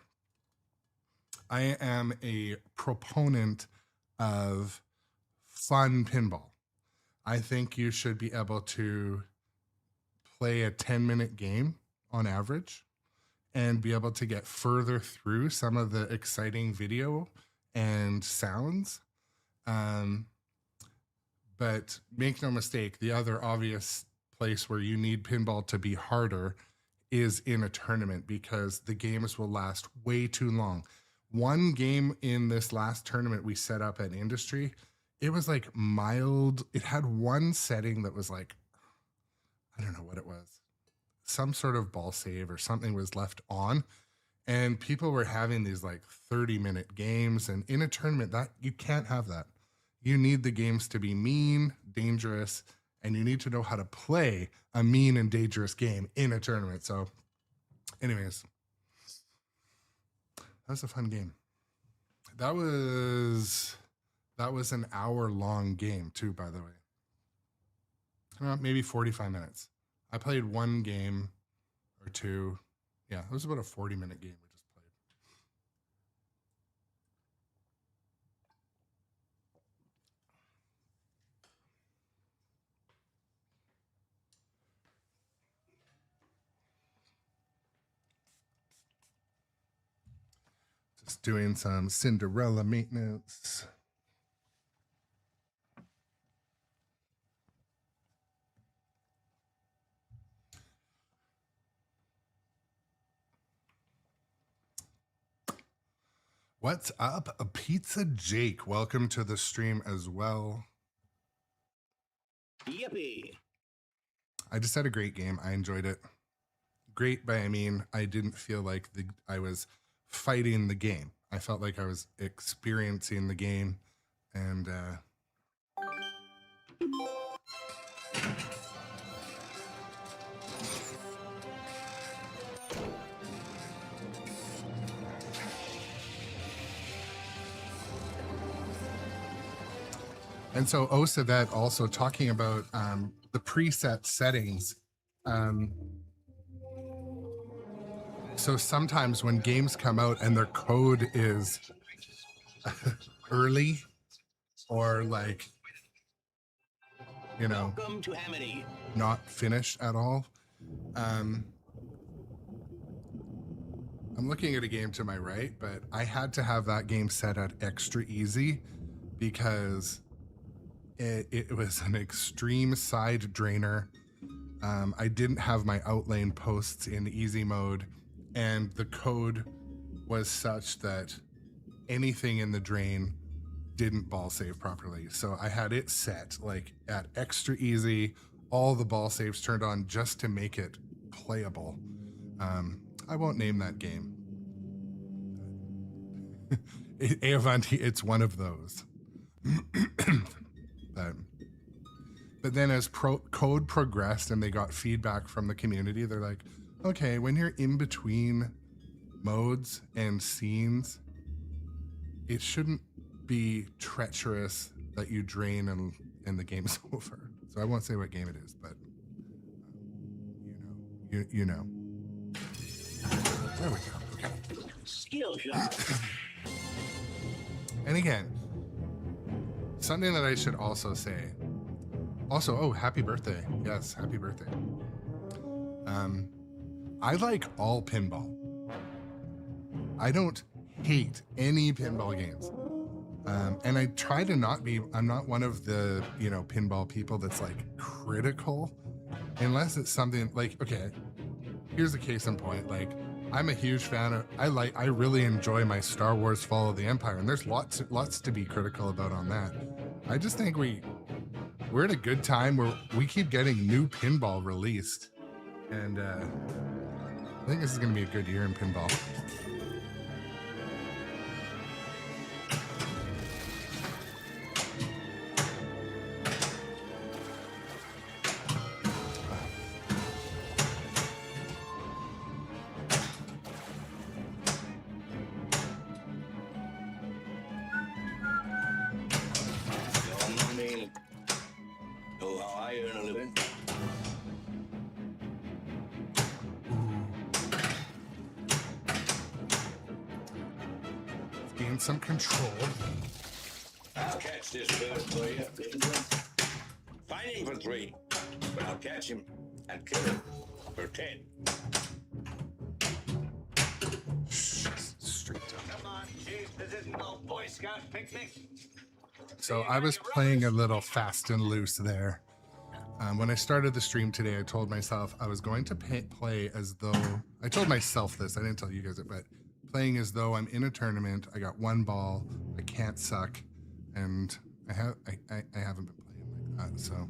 I am a proponent of fun pinball. I think you should be able to play a 10-minute game on average and be able to get further through some of the exciting video and sounds. But make no mistake, the other obvious place where you need pinball to be harder is in a tournament, because the games will last way too long. One game in this last tournament we set up at Industry, it was like mild. It had one setting that was like, I don't know what it was. Some sort of ball save or something was left on, and people were having these like 30-minute games. And in a tournament, that you can't have that. You need the games to be mean, dangerous, and you need to know how to play a mean and dangerous game in a tournament. So anyways, that was a fun game. That was an hour-long game too, by the way. Maybe 45 minutes. I played one game or two Yeah, it was about a 40-minute game we just played. Just doing some Cinderella maintenance. What's up, a Pizza Jake? Welcome to the stream as well. Yippee! I just had a great game. I enjoyed it. Great, but I mean, I didn't feel like I was fighting the game. I felt like I was experiencing the game, and so Osavet also talking about the preset settings. So sometimes when games come out and their code is early or like, you know, Welcome to Amity. not finished at all. I'm looking at a game to my right, but I had to have that game set at extra easy because it was an extreme side drainer. I didn't have my outlane posts in easy mode, and the code was such that anything in the drain didn't ball save properly. So I had it set like at extra easy, all the ball saves turned on just to make it playable. I won't name that game. Avanti, it's one of those. But then as code progressed and they got feedback from the community, they're like, okay, when you're in between modes and scenes, it shouldn't be treacherous that you drain and the game's over. So I won't say what game it is, but you know. There we go. Okay. Skill shot. And again, something that I should also say. Also, oh, happy birthday. Yes, happy birthday. I like all pinball. I don't hate any pinball games. And I try to not be, I'm not one of the, pinball people that's like critical, unless it's something like, okay, here's a case in point. Like, I'm a huge fan of, I really enjoy my Star Wars Fall of the Empire, and there's lots to be critical about on that. I just think we're at a good time where we keep getting new pinball released, and I think this is going to be a good year in pinball. Know how I earn a living? Gain some control. I'll catch this bird for you. Find him for 3, but I'll catch him and kill him for 10. Straight down. Come on, Chief. This isn't no Boy Scout picnic. So I was playing a little fast and loose there. When I started the stream today, I told myself I was going to play as though, I told myself this, I didn't tell you guys it, but playing as though I'm in a tournament. I got one ball, I can't suck, and I haven't been playing like that, so.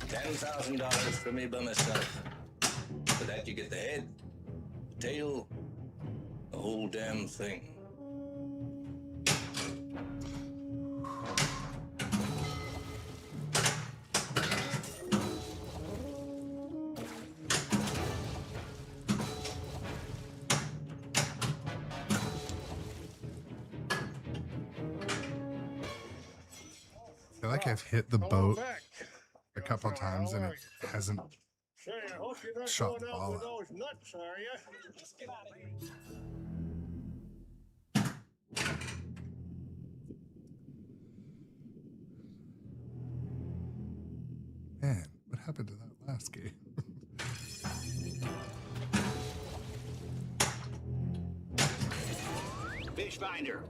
$10,000 for me by myself. For that you get the head, tail, the whole damn thing. I feel like I've hit the boat a couple times and it hasn't Say, I hope you're not shot the going out ball with out. those nuts, are you? Man, what happened to that last game? Fish finder.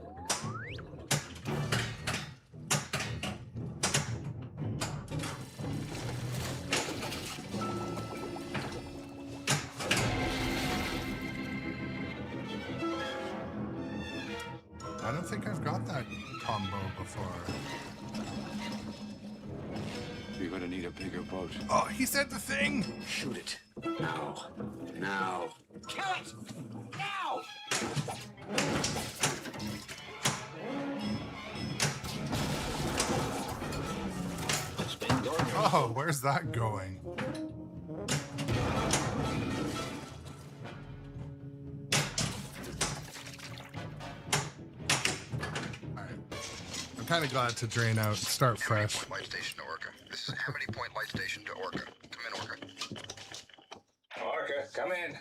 I don't think I've got that combo before. You're gonna need a bigger boat. Oh, he said the thing! Shoot it. Now. Now. Kill it! Now! Spin gorgeous. Oh, where's that going? Alright. I'm kind of glad to drain out and start fresh. Point light station to Orca. This is Harmony Point light station to Orca. Come in, Orca. Orca, come in.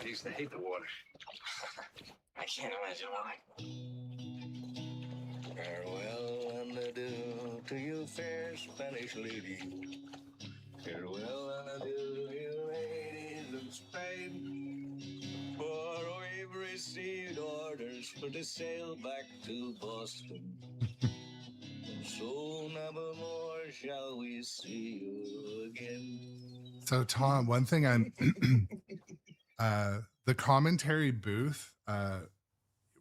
I used to hate the water. I can't imagine why. Farewell and adieu to you, fair Spanish lady. Farewell and adieu, you ladies of Spain. For we've received orders for to sail back to Boston. So never more shall we see you again. So, Tom, one thing I'm the commentary booth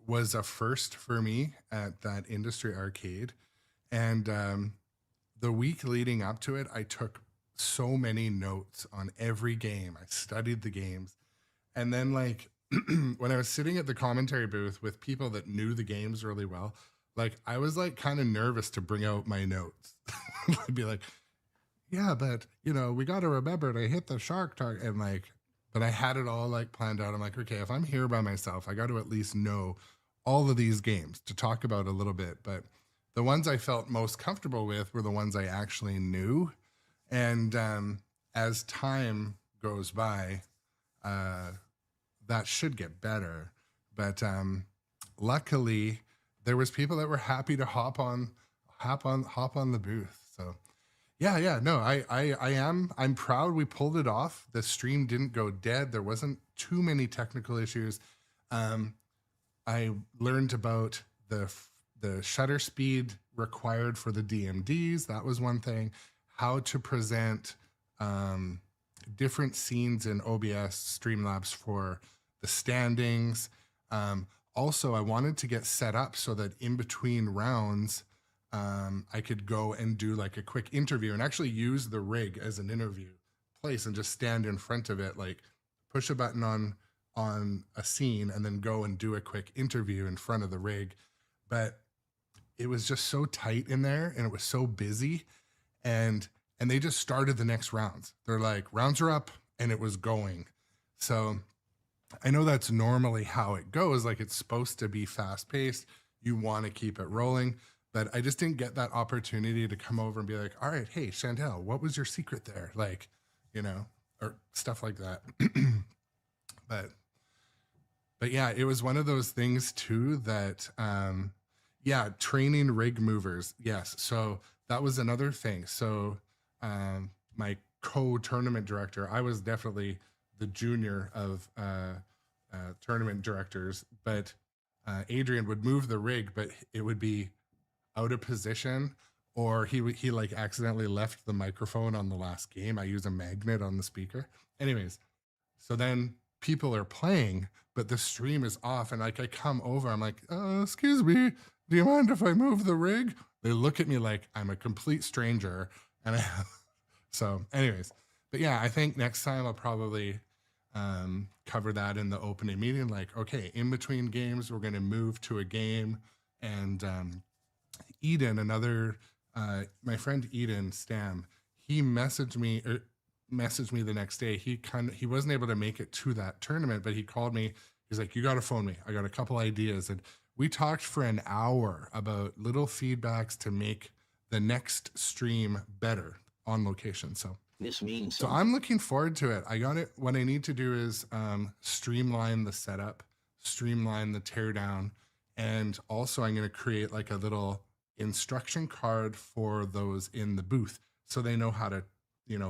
was a first for me at that industry arcade. And the week leading up to it, I took so many notes on every game. I studied the games. And then, like, when I was sitting at the commentary booth with people that knew the games really well, like, I was like kind of nervous to bring out my notes. I'd be like, yeah, but you know, we got to remember to hit the shark target. And like, but I had it all like planned out. I'm like, okay, if I'm here by myself, I got to at least know all of these games to talk about a little bit. But the ones I felt most comfortable with were the ones I actually knew. And as time goes by, that should get better. But luckily, there was people that were happy to hop on the booth. So no, I'm proud we pulled it off. The stream didn't go dead. There wasn't too many technical issues. I learned about the shutter speed required for the DMDs. That was one thing. How to present different scenes in OBS Streamlabs for the standings. Also, I wanted to get set up so that in between rounds, I could go and do like a quick interview and actually use the rig as an interview place and just stand in front of it, like push a button on a scene and then go and do a quick interview in front of the rig. But it was just so tight in there and it was so busy, and they just started the next rounds. They're like, rounds are up, and it was going. So I know that's normally how it goes. Like, it's supposed to be fast paced. You want to keep it rolling. But I just didn't get that opportunity to come over and be like, all right, hey, Chantel, what was your secret there? Like, you know, or stuff like that. But yeah, it was one of those things too that, training rig movers. Yes. So that was another thing. So my co-tournament director, I was definitely the junior of tournament directors, but Adrian would move the rig, but it would be out of position, or he like accidentally left the microphone on the last game. I use a magnet on the speaker. Anyways, so then people are playing, but the stream is off, and like I come over, I'm like, excuse me, do you mind if I move the rig? They look at me like I'm a complete stranger, and so anyways, but yeah, I think next time I'll probably cover that in the opening meeting. Like, okay, in between games, we're going to move to a game, and Eden, another my friend Eden Stam, he messaged me the next day. He wasn't able to make it to that tournament, but he called me. He's like, you got to phone me. I got a couple ideas. And we talked for an hour about little feedbacks to make the next stream better on location. So This means so I'm looking forward to it. I got it. What I need to do is streamline the setup, streamline the teardown, and also I'm going to create like a little instruction card for those in the booth, so they know how to,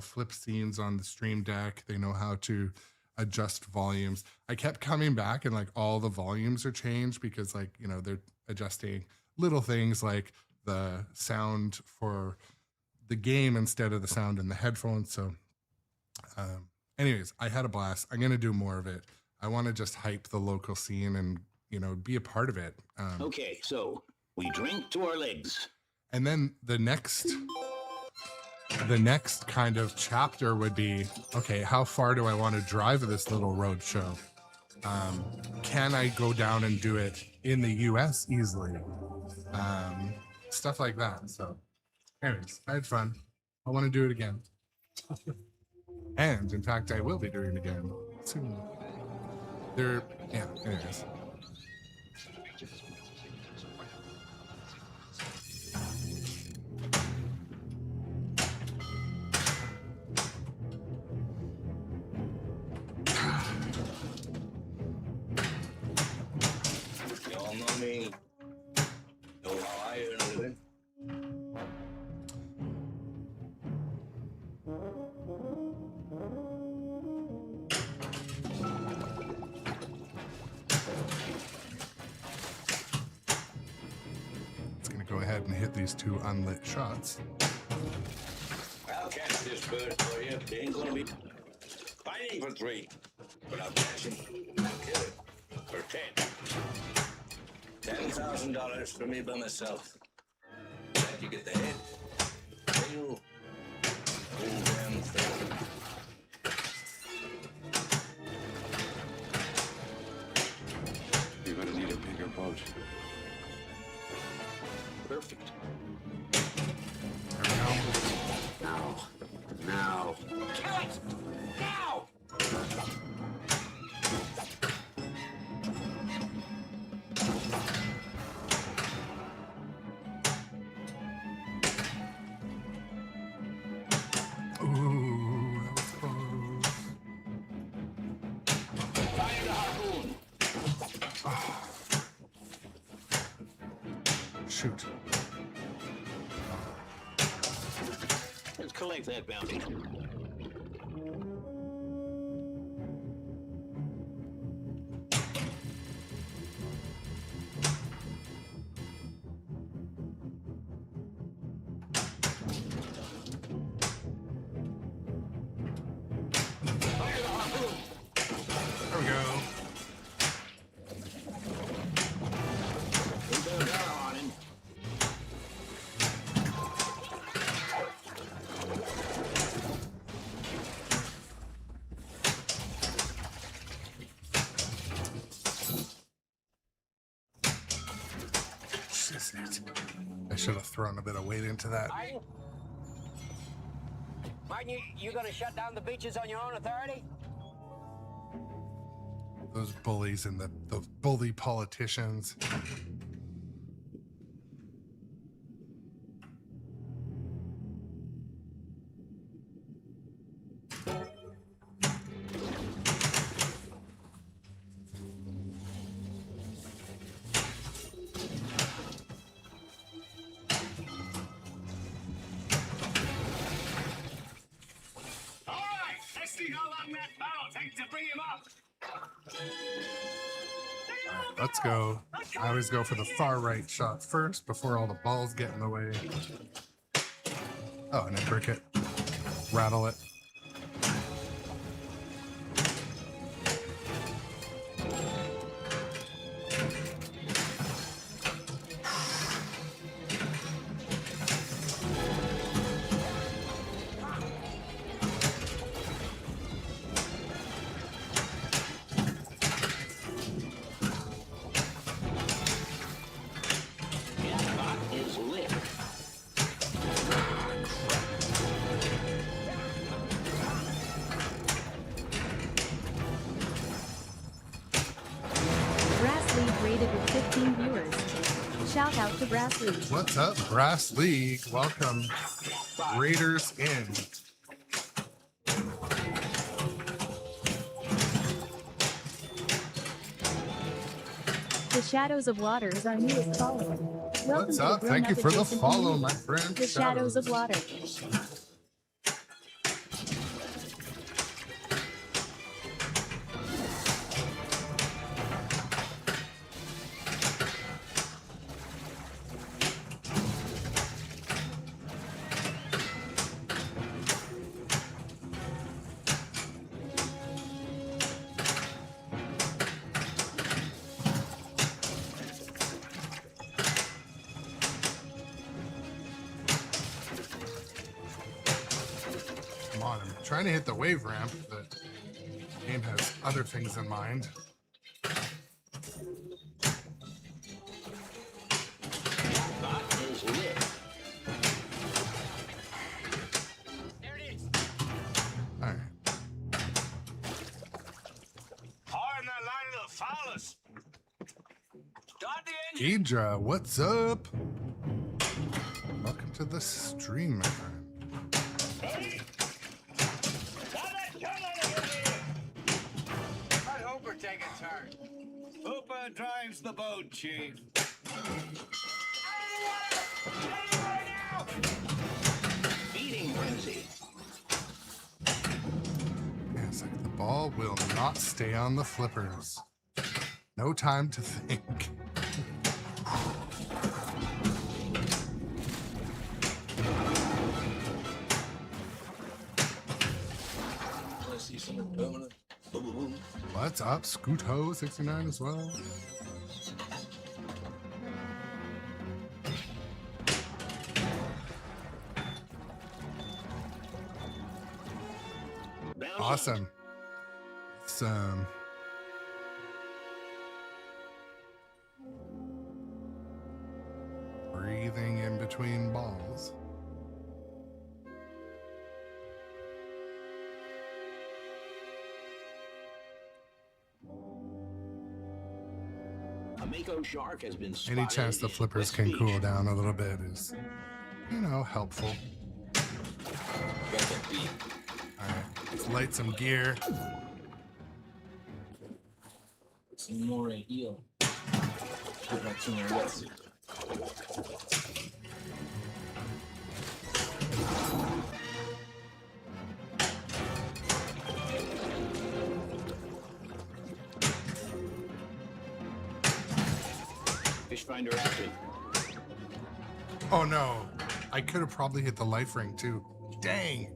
flip scenes on the stream deck. They know how to adjust volumes. I kept coming back and like all the volumes are changed because they're adjusting little things like the sound for the game instead of the sound in the headphones. So anyways, I had a blast. I'm going to do more of it. I want to just hype the local scene and, be a part of it. okay, so we drink to our legs. And then the next kind of chapter would be, okay, how far do I want to drive this little road show? Can I go down and do it in the US easily? Stuff like that. So anyways, I had fun. I want to do it again. And in fact, I will be doing it again soon. Anyways. Y'all know me. Know how I earn a living. It's going to go ahead and hit these two unlit shots. I'll catch this bird for you. They ain't gonna be fighting for 3, but I'll catch him and kill it for 10. $10,000 for me by myself. Glad you get the head. Tail. Whole damn thing. You're gonna need a bigger boat. Perfect. There we go. Now. Kill it! Now! Ooh, that was close. Fire the harpoon! Shoot. Let's collect that bounty. Fire the harpoon! There we go. We better barrel on him. I should have thrown a bit of weight into that. Martin, you gonna shut down the beaches on your own authority? Those bullies and the bully politicians. All right, let's see how long that battle takes to bring him up. Let's go. I always go for the far right shot first before all the balls get in the way. Oh, and then brick it. Rattle it. That spot is lit. team viewers. Shout out to Brass League. What's up, Brass League? Welcome, Raiders in. The Shadows of Water is our newest follower. Welcome What's to up? the Thank you for the grown-up follow, adjacent my community. friend. The Shadows of Water. Come on, I'm trying to hit the wave ramp, but the game has other things in mind. Spot is lit. All right. Hard in that line of the foulers. Start the engine. Idra, what's up? Welcome to the stream, my friend. Ready? Got that gun on again Let Hooper take a turn. here. Hooper drives the boat, Chief. Feeding frenzy. Yeah, it's like the ball will not stay on the flippers. No time to think. What's up, Scoot-Ho69 as well? Bounce Awesome. It's breathing in between balls. A Mako shark has been spotted. Any chance the in flippers West can Beach. cool down a little bit is, you know, helpful. All right, let's light some gear. Fish finder action. Oh no, I could have probably hit the life ring too. Dang.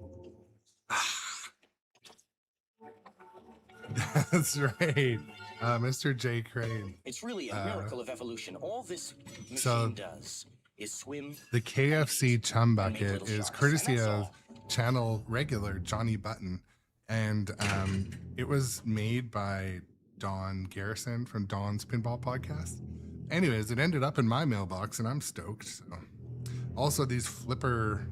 That's right. Mr. J. Crane. It's really a miracle of evolution. All this machine so does is swim. The KFC Chum Bucket little is sharks, courtesy and that's of all. channel regular Johnny Button. And it was made by Don Garrison from Don's Pinball Podcast. Anyways, it ended up in my mailbox and I'm stoked. So, also these flipper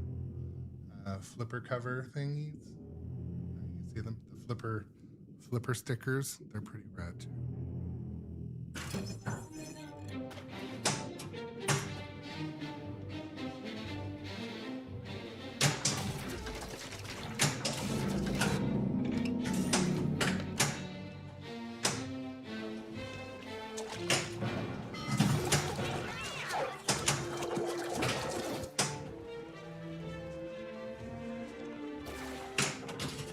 cover thingies. You see them? The flipper stickers. They're pretty rad too.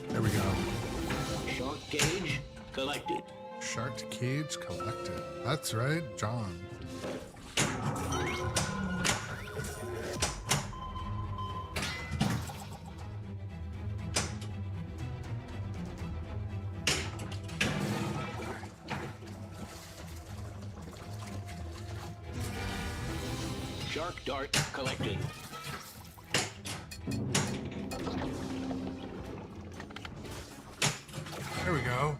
There we go. Shark cage collected. Shark cage collected. That's right, John. Shark dart collected. There we go.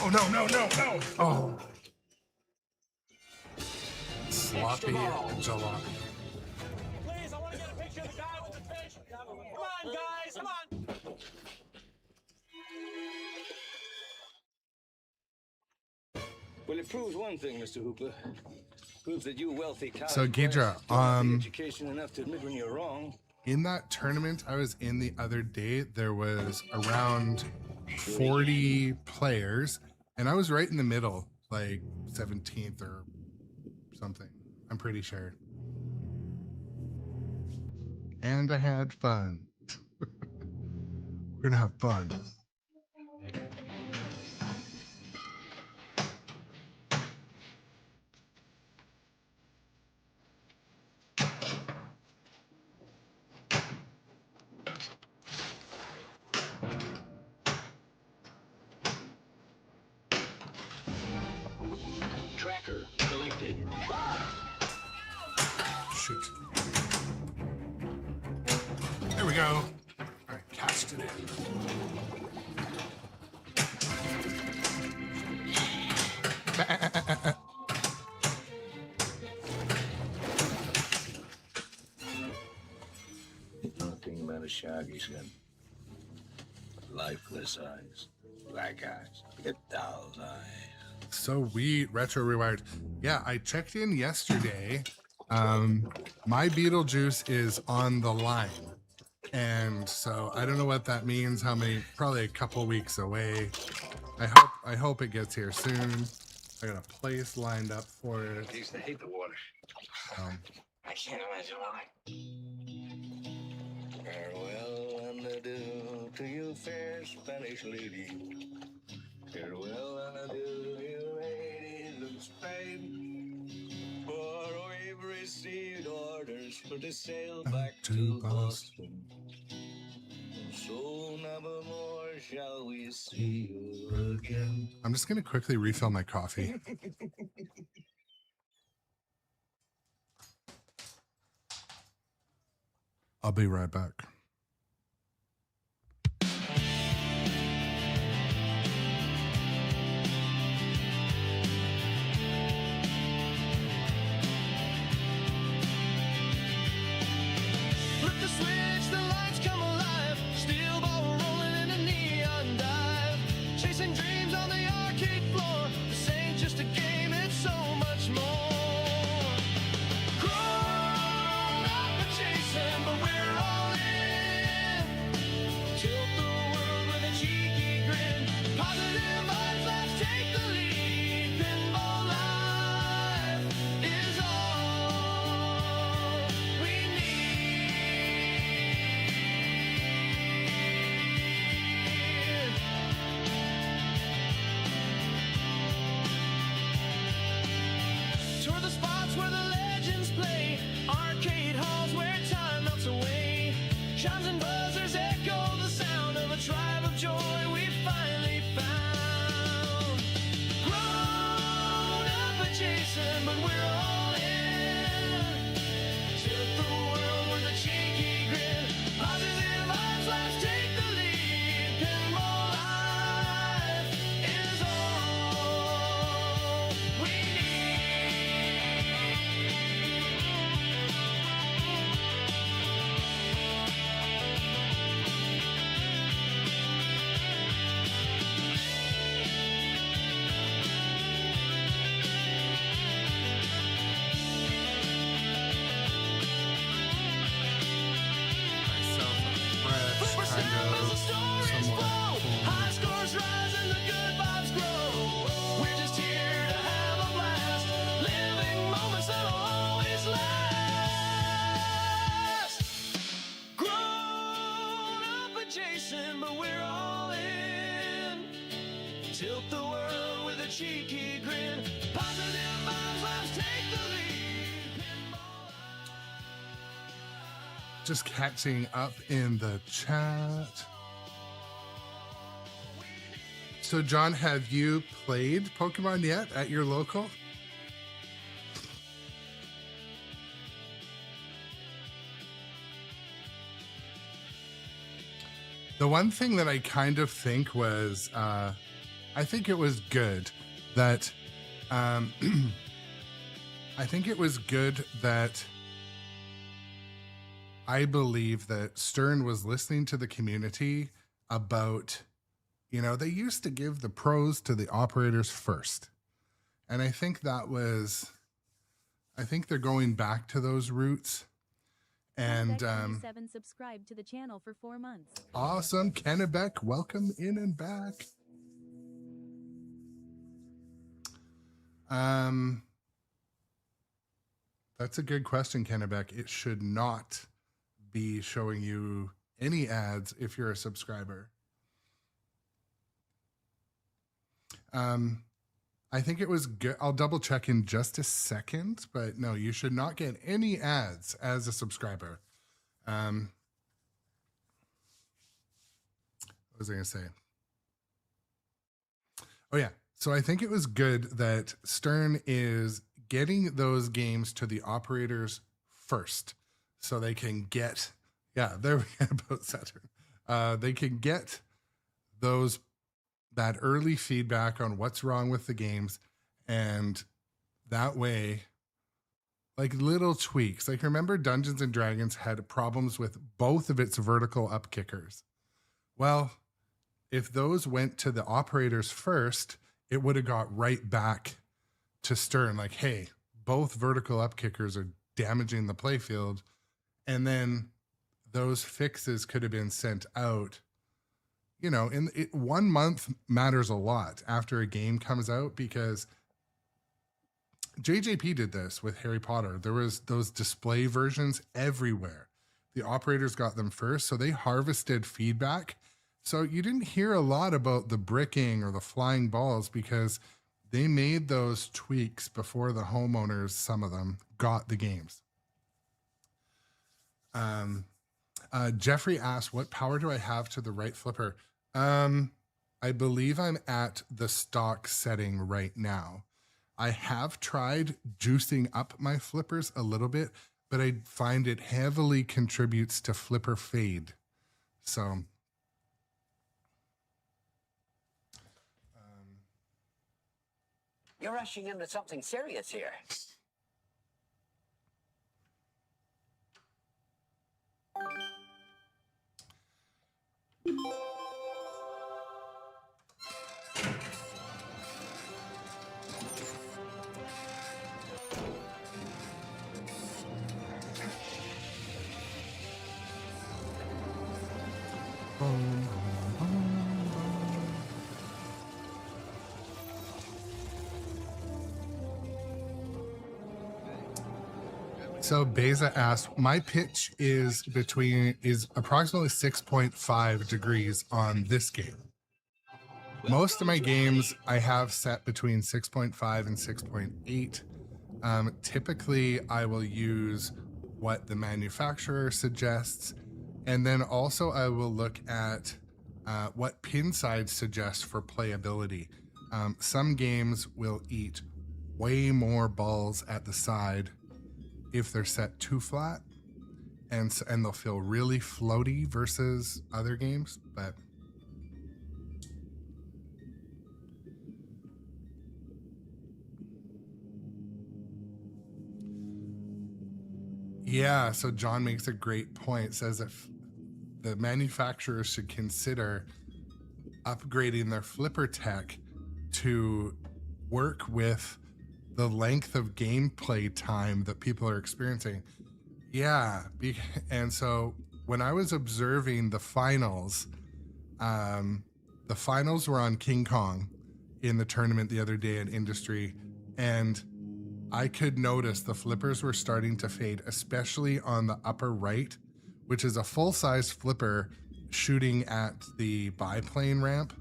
Oh, no, no, no, no. Oh. Sloppy jalopy. Please, I want to get a picture of the guy with the fish. Come on, guys, come on. it proves one thing, Mr. Hooper. Proves that you wealthy college So, Gidra, don't have the education enough to admit when you're wrong. in that tournament I was in the other day, there was around 40 players, and I was right in the middle, like 17th or something. I'm pretty sure. And I had fun. We're gonna have fun. Tracker collected. Shoot. There we go. All right, cast it in. Nothing about a shaggy skin. Lifeless eyes. Black eyes. Get doll's eyes. So retro rewired. Yeah, I checked in yesterday. My Beetlejuice is on the line. And so I don't know what that means, how many, probably a couple weeks away. I hope it gets here soon. I got a place lined up for it. I used to hate the water. I can't imagine why. Farewell and adieu to you, fair Spanish lady. Farewell and adieu, you ladies of Spain. For we've received orders for to sail back to Boston. So never more shall we see you again. I'm just gonna quickly refill my coffee. I'll be right back. Flip the switch, the lights come alive. Steel ball rolling in a neon dive. Chasing dreams on the arcade floor. This ain't just a game, it's so much more. Grown up and chasing, but we're all in. Tilt the world with a cheeky grin. Positive vibes, let's take the lead. Pinball life is all we tour the spots where the legends play. Arcade halls where time melts away. Chimes and buzzers echo the sound of a tribe of joy we finally found. Grown up adjacent, but we're all in. Tilt the world with a cheeky grin. Positive vibes, let's take the lead. Pinball life is all we Myself a fresh, kind of, somewhat cool. high scores rise and the good vibes grow. We're just here to have a blast, living moments that'll always last. Grown up adjacent, but we're all in. Tilt the world with a cheeky grin. Positive vibes, let's take the lead. Pinball. Just catching up in the chat. So, John, have you played Pokemon yet at your local? The one thing that I kind of think was, I think it was good that, I think it was good that I believe that Stern was listening to the community about, you know, they used to give the pros to the operators first. And I think they're going back to those roots. And 7 subscribed to the channel for 4 months. Awesome. Kennebec, welcome in and back. That's a good question, Kennebec. It should not be showing you any ads if you're a subscriber. I think it was good. I'll double check in just a second, but no, you should not get any ads as a subscriber. What was I going to say? Oh yeah. So I think it was good that Stern is getting those games to the operators first so they can get, yeah, there we go about Saturn. They can get that early feedback on what's wrong with the games. And that way, like little tweaks, like remember Dungeons and Dragons had problems with both of its vertical up kickers. Well, if those went to the operators first, it would have got right back to Stern. Like, hey, both vertical up kickers are damaging the playfield. And then those fixes could have been sent out. You know, 1 month matters a lot after a game comes out, because JJP did this with Harry Potter. There was those display versions everywhere. The operators got them first, so they harvested feedback. So you didn't hear a lot about the bricking or the flying balls because they made those tweaks before the homeowners, some of them, got the games. Jeffrey asked, what power do I have to the right flipper? I believe I'm at the stock setting right now. I have tried juicing up my flippers a little bit, but I find it heavily contributes to flipper fade. So You're rushing into something serious here. So Beza asked, my pitch is approximately 6.5 degrees on this game. Most of my games I have set between 6.5 and 6.8. Typically I will use what the manufacturer suggests. And then also I will look at what pin sides suggest for playability. Some games will eat way more balls at the side if they're set too flat, and they'll feel really floaty versus other games. But yeah, so John makes a great point, says if the manufacturers should consider upgrading their flipper tech to work with the length of gameplay time that people are experiencing. Yeah. And so when I was observing the finals were on King Kong in the tournament the other day in Industry. And I could notice the flippers were starting to fade, especially on the upper right, which is a full-size flipper shooting at the biplane ramp.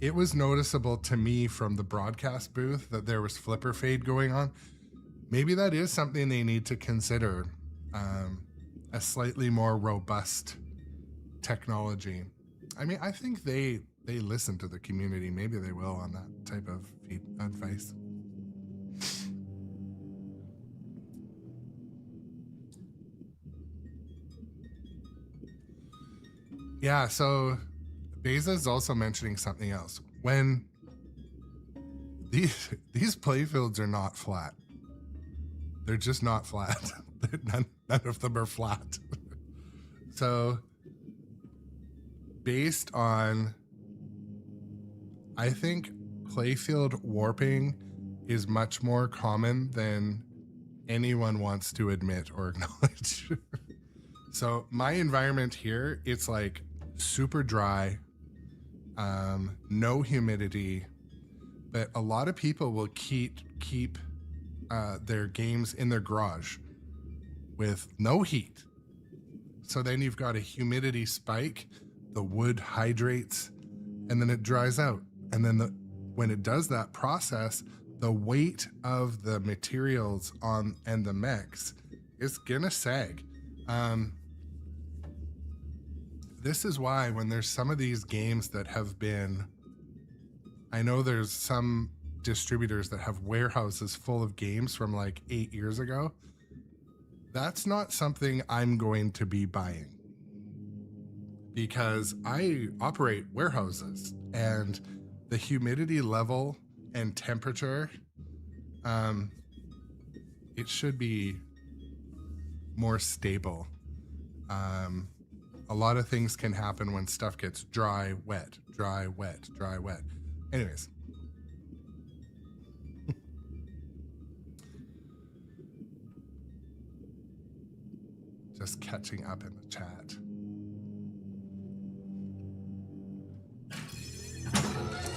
It was noticeable to me from the broadcast booth that there was flipper fade going on. Maybe that is something they need to consider, a slightly more robust technology. I mean, I think they listen to the community. Maybe they will on that type of advice. Yeah, so Beza is also mentioning something else. When these playfields are not flat, they're just not flat. none of them are flat. So based on, I think playfield warping is much more common than anyone wants to admit or acknowledge. So my environment here, it's like super dry, no humidity, but a lot of people will keep their games in their garage with no heat. So then you've got a humidity spike, the wood hydrates, and then it dries out. And then when it does that process, the weight of the materials and the mix is gonna sag. This is why when there's some of these games that have been, I know there's some distributors that have warehouses full of games from like 8 years ago. That's not something I'm going to be buying, because I operate warehouses and the humidity level and temperature, it should be more stable. A lot of things can happen when stuff gets dry, wet, dry, wet, dry, wet. Anyways. Just catching up in the chat.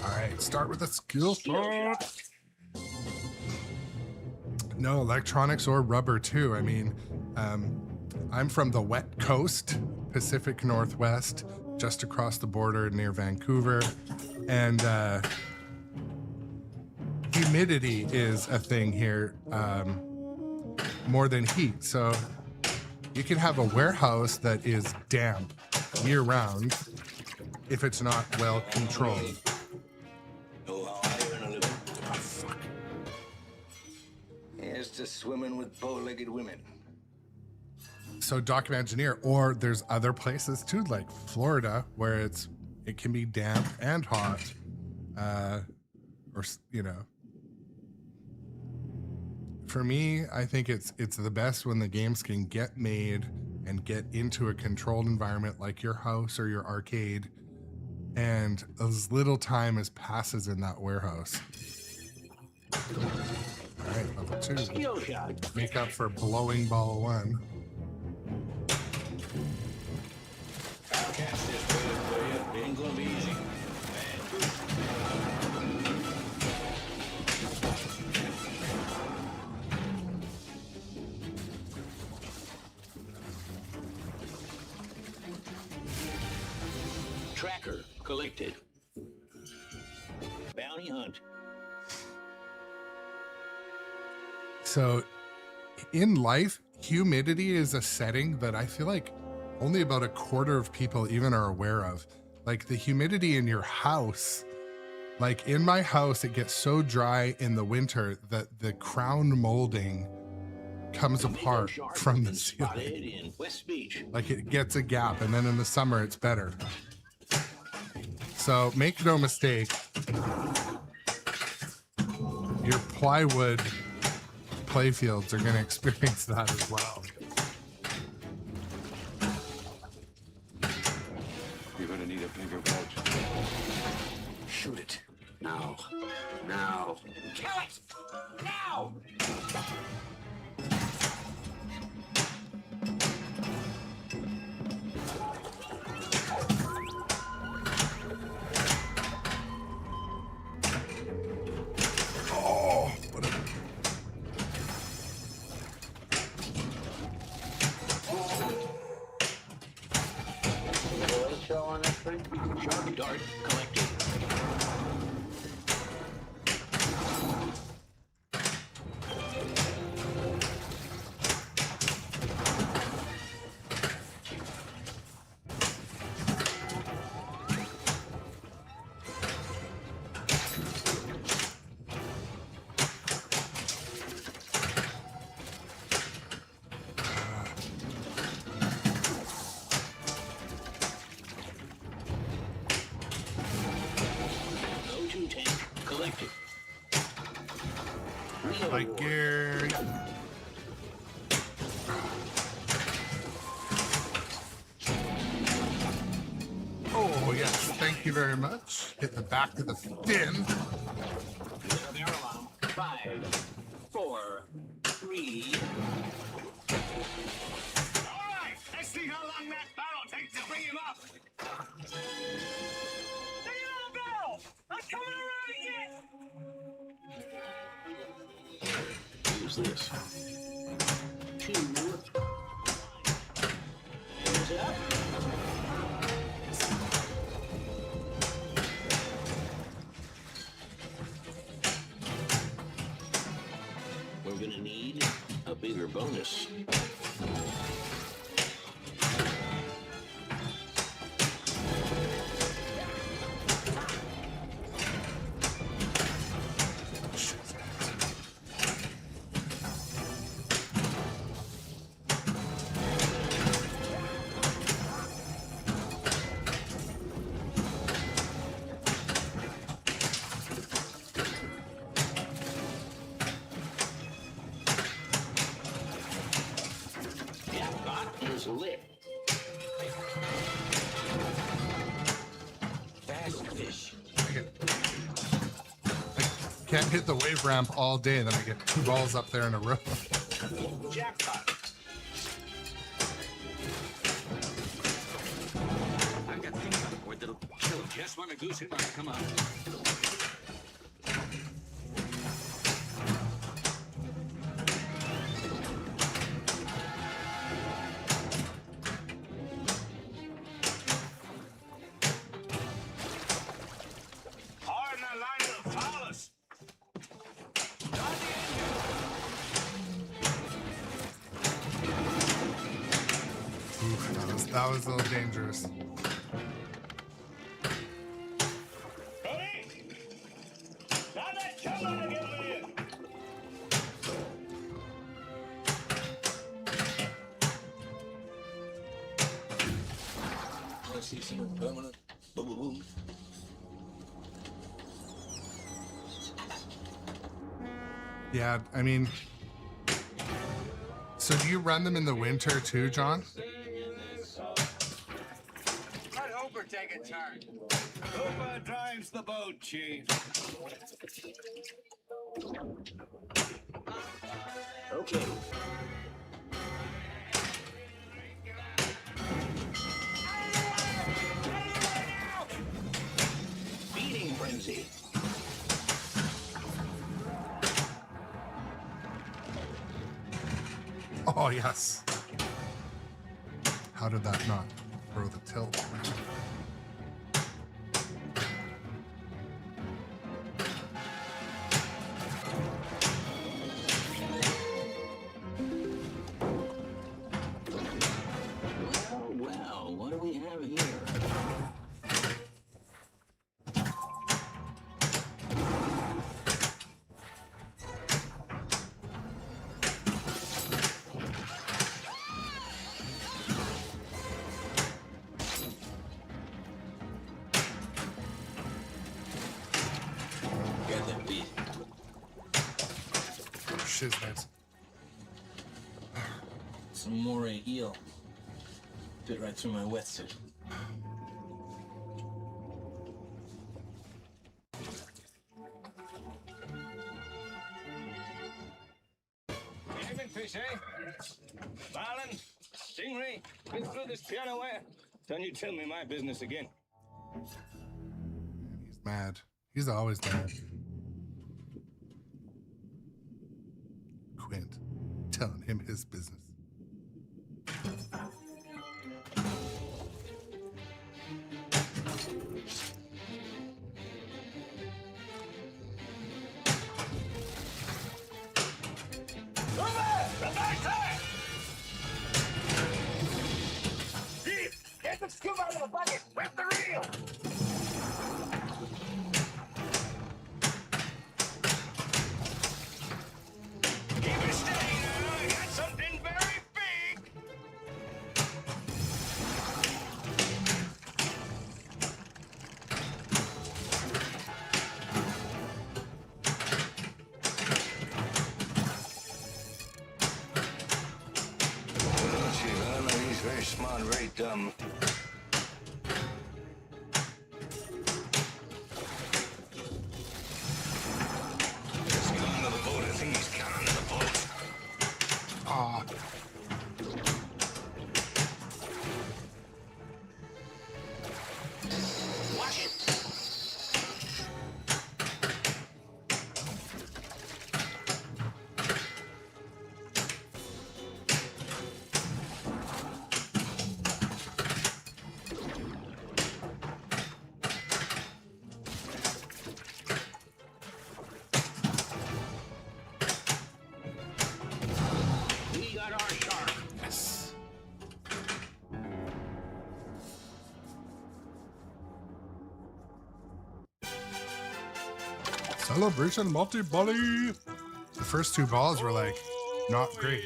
All right, start with a skill shot. No electronics or rubber too. I mean, I'm from the wet coast, Pacific Northwest, just across the border near Vancouver. And humidity is a thing here, more than heat. So you can have a warehouse that is damp year round if it's not well controlled. Here's to swimming with bow-legged women. So document engineer, or there's other places too, like Florida, where it can be damp and hot, or you know. For me, I think it's the best when the games can get made and get into a controlled environment like your house or your arcade, and as little time as passes in that warehouse. All right, level 2. Skill shot. Make up for blowing ball 1. I'll catch this bullet for you. It ain't gonna be easy. Tracker collected. Bounty hunt. So in life, humidity is a setting that I feel like only about a quarter of people even are aware of. Like the humidity in your house, like in my house, it gets so dry in the winter that the crown molding comes apart from the ceiling. In West Beach. Like it gets a gap, and then in the summer it's better. So make no mistake, your plywood playfields are going to experience that as well. You're gonna need a bigger boat. Shoot it. Now. Now. Kill it! Now! Shark dart collected. Go-to tank collected. Like Gary. Oh yes, thank you very much. Hit the back of the fin. Barrel 5, 4, 3. All right, let's see how long that barrel takes to bring him up. Look at that barrel! I'm coming around again! Use this. 2. Hands up. We're gonna need a bigger bonus. Is lit. Fast fish. I can't hit the wave ramp all day, then I get 2 balls up there in a row. Jackpot. I've got things on board that'll kill him. Just when a goose in mind. Come on. Hard in that line of the foulers. Oof, that was a little dangerous. Ready? Now that children again with you. I see some permanent. Boom, boom, boom. Yeah, I mean, so do you run them in the winter too, John? Let Hooper take a turn. Hooper drives the boat, Chief. Okay. Feeding frenzy. Oh, yes. How did that not throw the tilt? Well, what do we have here? Get them beat. Shiznit. Some moray eel. Fit right through my wetsuit. Evening, fish, eh? Marlin, stingray, been through this piano wire. Don't you tell me my business again. He's mad. He's always mad. Quint, telling him his business. Get the scoop out of the bucket! Whip the reel! Keep it steady now! I got something very big! Chief, I don't know, he's very smart and very dumb. Celebration multi-bully. The first two balls were like not great.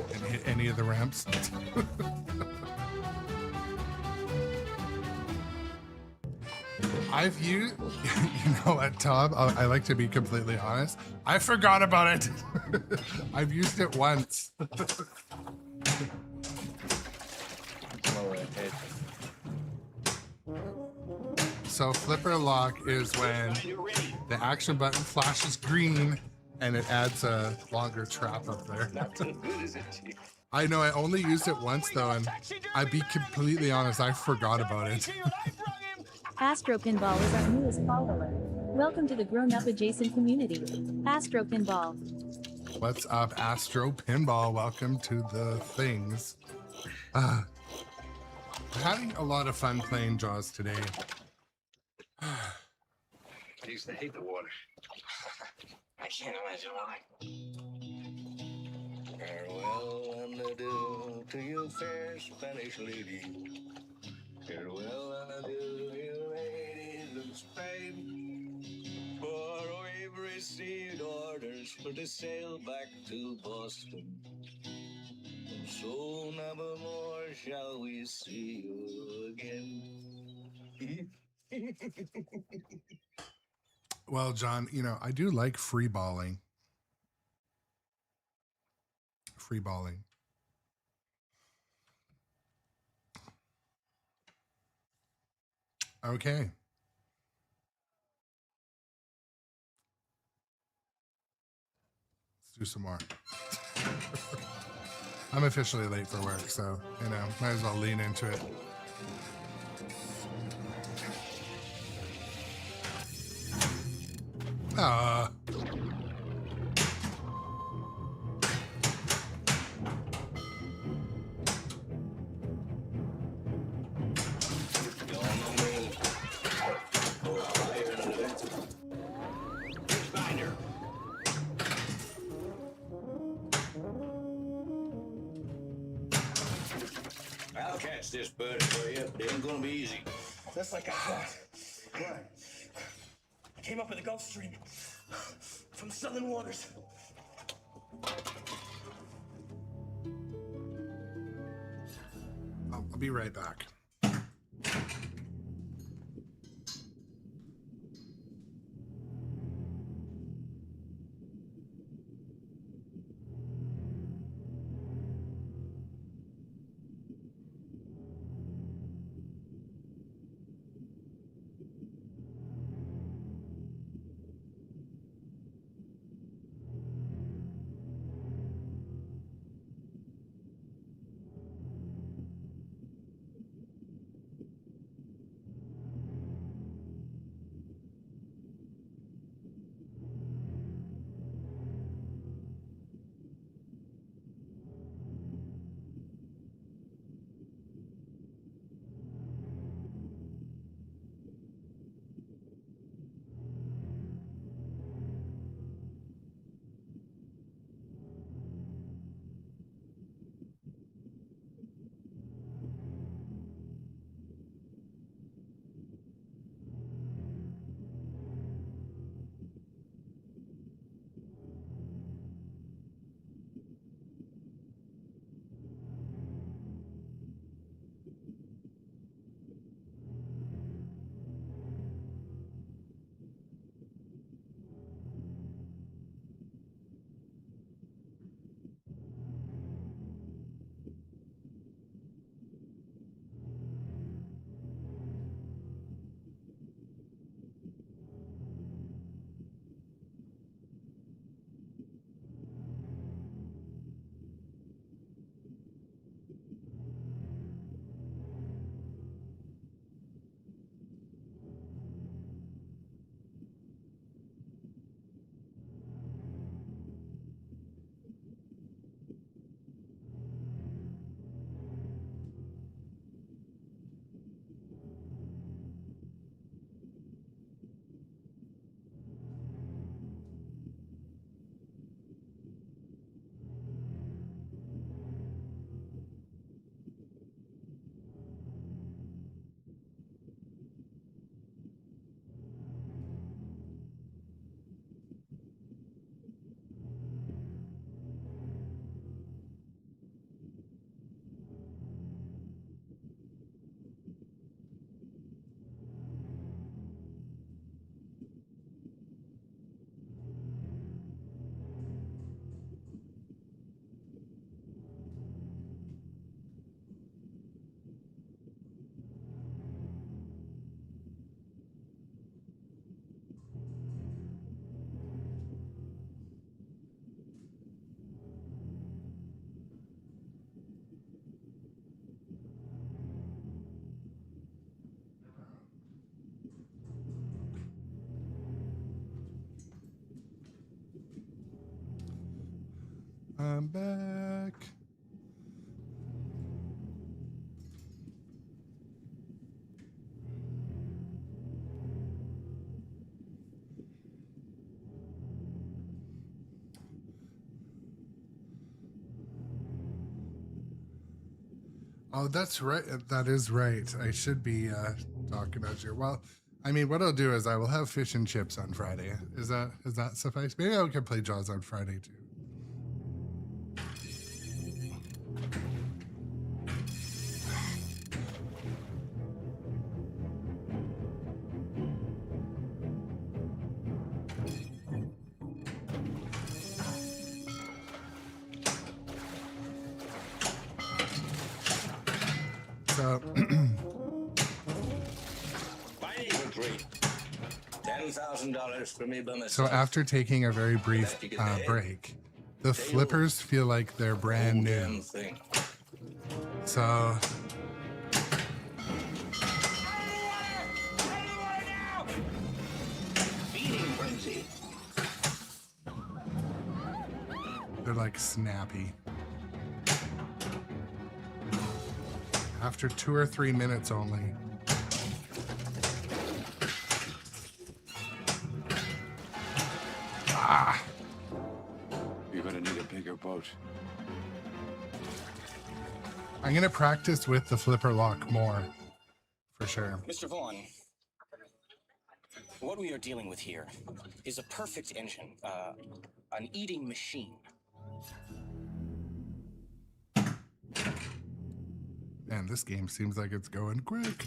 Didn't hit any of the ramps. I've used, you know what, Tom? I like to be completely honest. I forgot about it. I've used it once. So flipper lock is when the action button flashes green and it adds a longer trap up there. I know I only used it once though, and I'd be completely honest, I forgot about it. Astro Pinball is our newest follower. Welcome to the grown-up adjacent community. Astro Pinball. What's up, Astro Pinball? Welcome to the things. I'm having a lot of fun playing Jaws today. I used to hate the water. I can't imagine why. Farewell and adieu to you, fair Spanish lady. Farewell and adieu, you ladies of Spain. For we've received orders for to sail back to Boston. And so never more shall we see you again. Well, John, you know, I do like free balling. Free balling. Okay. Let's do some more. I'm officially late for work, so, you know, might as well lean into it. I'll catch this bird for you. It ain't gonna be easy. Just like I thought. Right. I came up with the Gulf Stream from southern waters. I'll be right back. I'm back. Oh, that's right. That is right. I should be talking about you. Well, I mean, what I'll do is I will have fish and chips on Friday. Does that suffice? Maybe I can play Jaws on Friday too. So, Fighting for three. $10,000 for me by myself. so after taking a very brief break, the flippers feel like they're brand new. Thing. So, Feeding frenzy. they're like snappy. After 2 or 3 minutes only. Ah! You're gonna need a bigger boat. I'm gonna practice with the flipper lock more, for sure. Mr. Vaughn, what we are dealing with here is a perfect engine, an eating machine. Man, this game seems like it's going quick.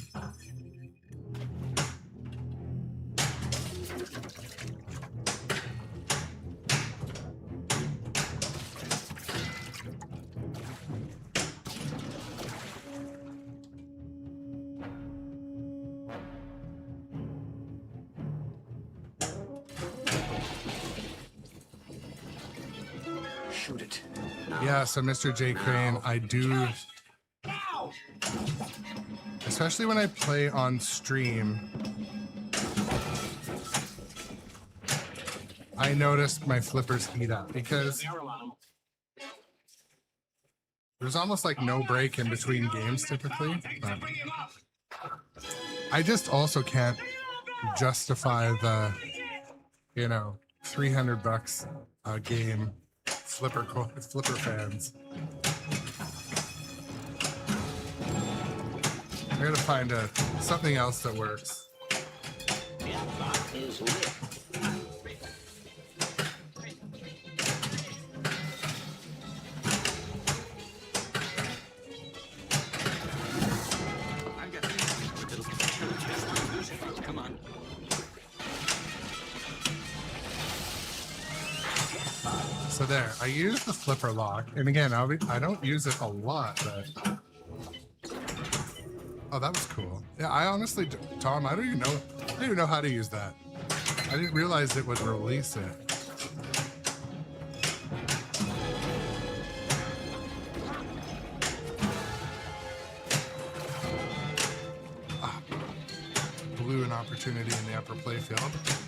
Shoot it. Yeah, so Mr. J. Crane, I do, especially when I play on stream, I noticed my flippers heat up because there's almost like no break in between games typically. But I just also can't justify the, you know, $300 a game flipper fans. I gotta find something else that works. Jackpot is lit. Come on. So there, I use the flipper lock, and again, I don't use it a lot, but oh, that was cool. Yeah, I honestly, Tom, I don't even know how to use that. I didn't realize it would release it. Blew an opportunity in the upper playfield.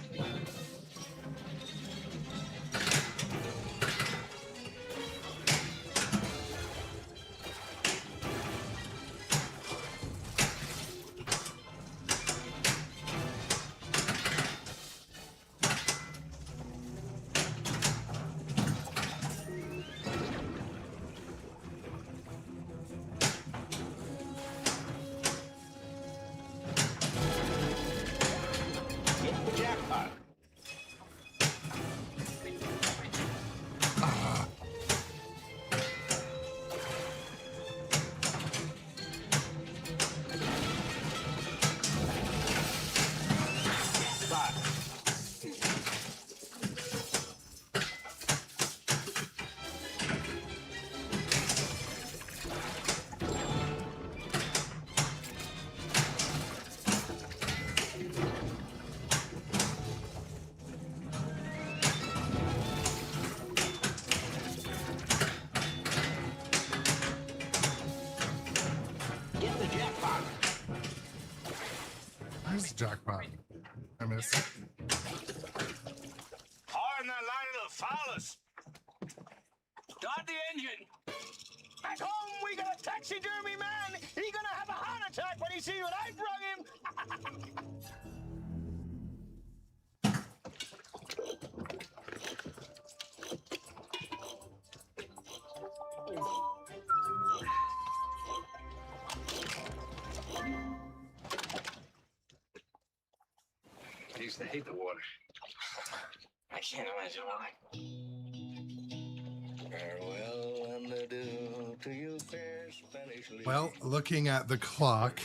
Where's the jackpot? I missed. Hard in that line, it'll foul us. Dot engine. Back home, we got a taxidermy man. He gonna have a heart attack when he sees what I brung him. I used to hate the water. I can't imagine why. Farewell and adieu to you, fair Spanish lady. Well, looking at the clock,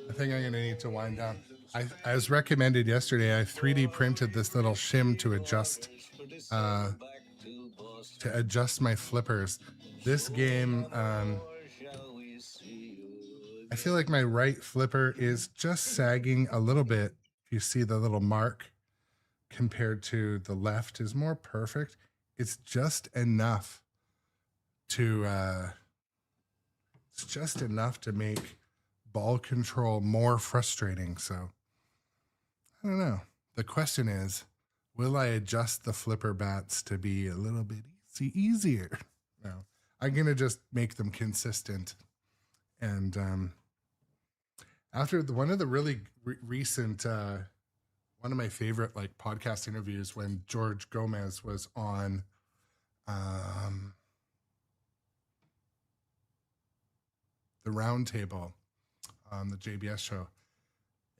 I think I'm going to need to wind down. As recommended yesterday, I 3D printed this little shim to adjust my flippers. This game, I feel like my right flipper is just sagging a little bit. You see the little mark compared to the left is more perfect. It's just enough to make ball control more frustrating. So I don't know. The question is, will I adjust the flipper bats to be a little bit easier? No, I'm going to just make them consistent. And after one of the really recent, one of my favorite like podcast interviews when George Gomez was on the Roundtable on the JBS show.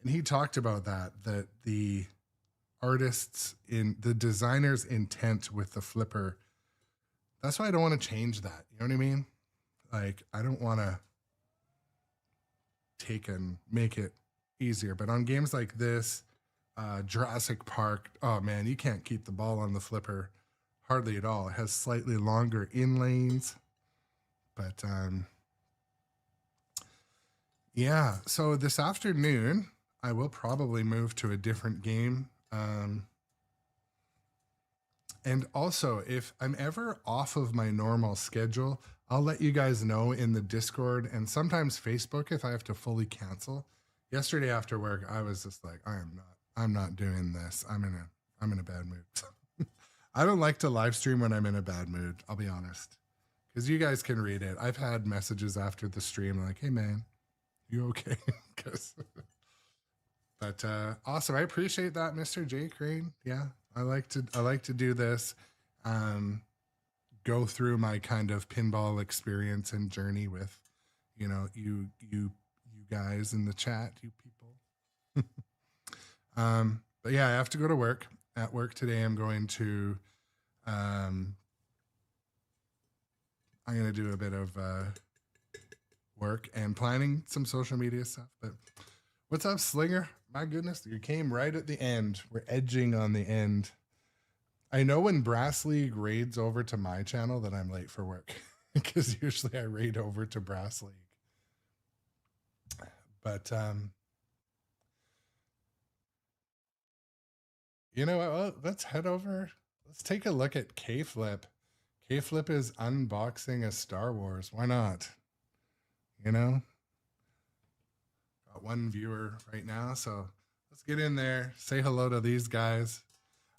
And he talked about that the designer's intent with the flipper, that's why I don't want to change that. You know what I mean? Like, I don't want to take and make it easier. But on games like this, Jurassic Park, oh man, you can't keep the ball on the flipper hardly at all. It has slightly longer in lanes. But yeah, so this afternoon, I will probably move to a different game. And also, if I'm ever off of my normal schedule, I'll let you guys know in the Discord and sometimes Facebook if I have to fully cancel. Yesterday after work, I was just like, I'm not doing this. I'm in a bad mood. I don't like to live stream when I'm in a bad mood, I'll be honest. Because you guys can read it. I've had messages after the stream like, hey man, you okay? But awesome. I appreciate that, Mr. J. Crane. Yeah, I like to do this. Go through my kind of pinball experience and journey with, you guys in the chat, you people. But yeah, I have to go to work. At work today, I'm going to do a bit of work and planning some social media stuff. But what's up, Slinger? My goodness, you came right at the end. We're edging on the end. I know when Brass League raids over to my channel that I'm late for work because usually I raid over to Brass League. But you know what? Well, let's head over. Let's take a look at K-Flip. K-Flip is unboxing a Star Wars. Why not? Got one viewer right now, so let's get in there, say hello to these guys.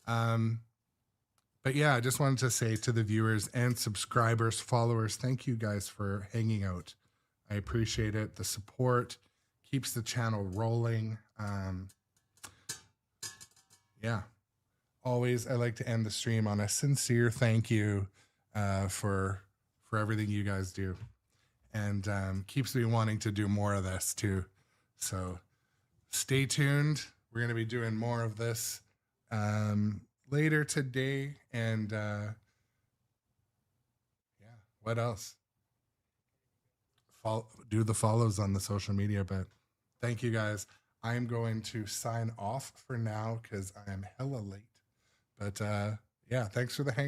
But yeah, I just wanted to say to the viewers and subscribers, followers, thank you guys for hanging out. I appreciate it. The support keeps the channel rolling. Yeah, always I like to end the stream on a sincere thank you for everything you guys do, and keeps me wanting to do more of this too. So stay tuned. We're going to be doing more of this later today. And yeah, what else? Do the follows on the social media. But thank you guys. I'm going to sign off for now because I am hella late. But yeah, thanks for the hangout.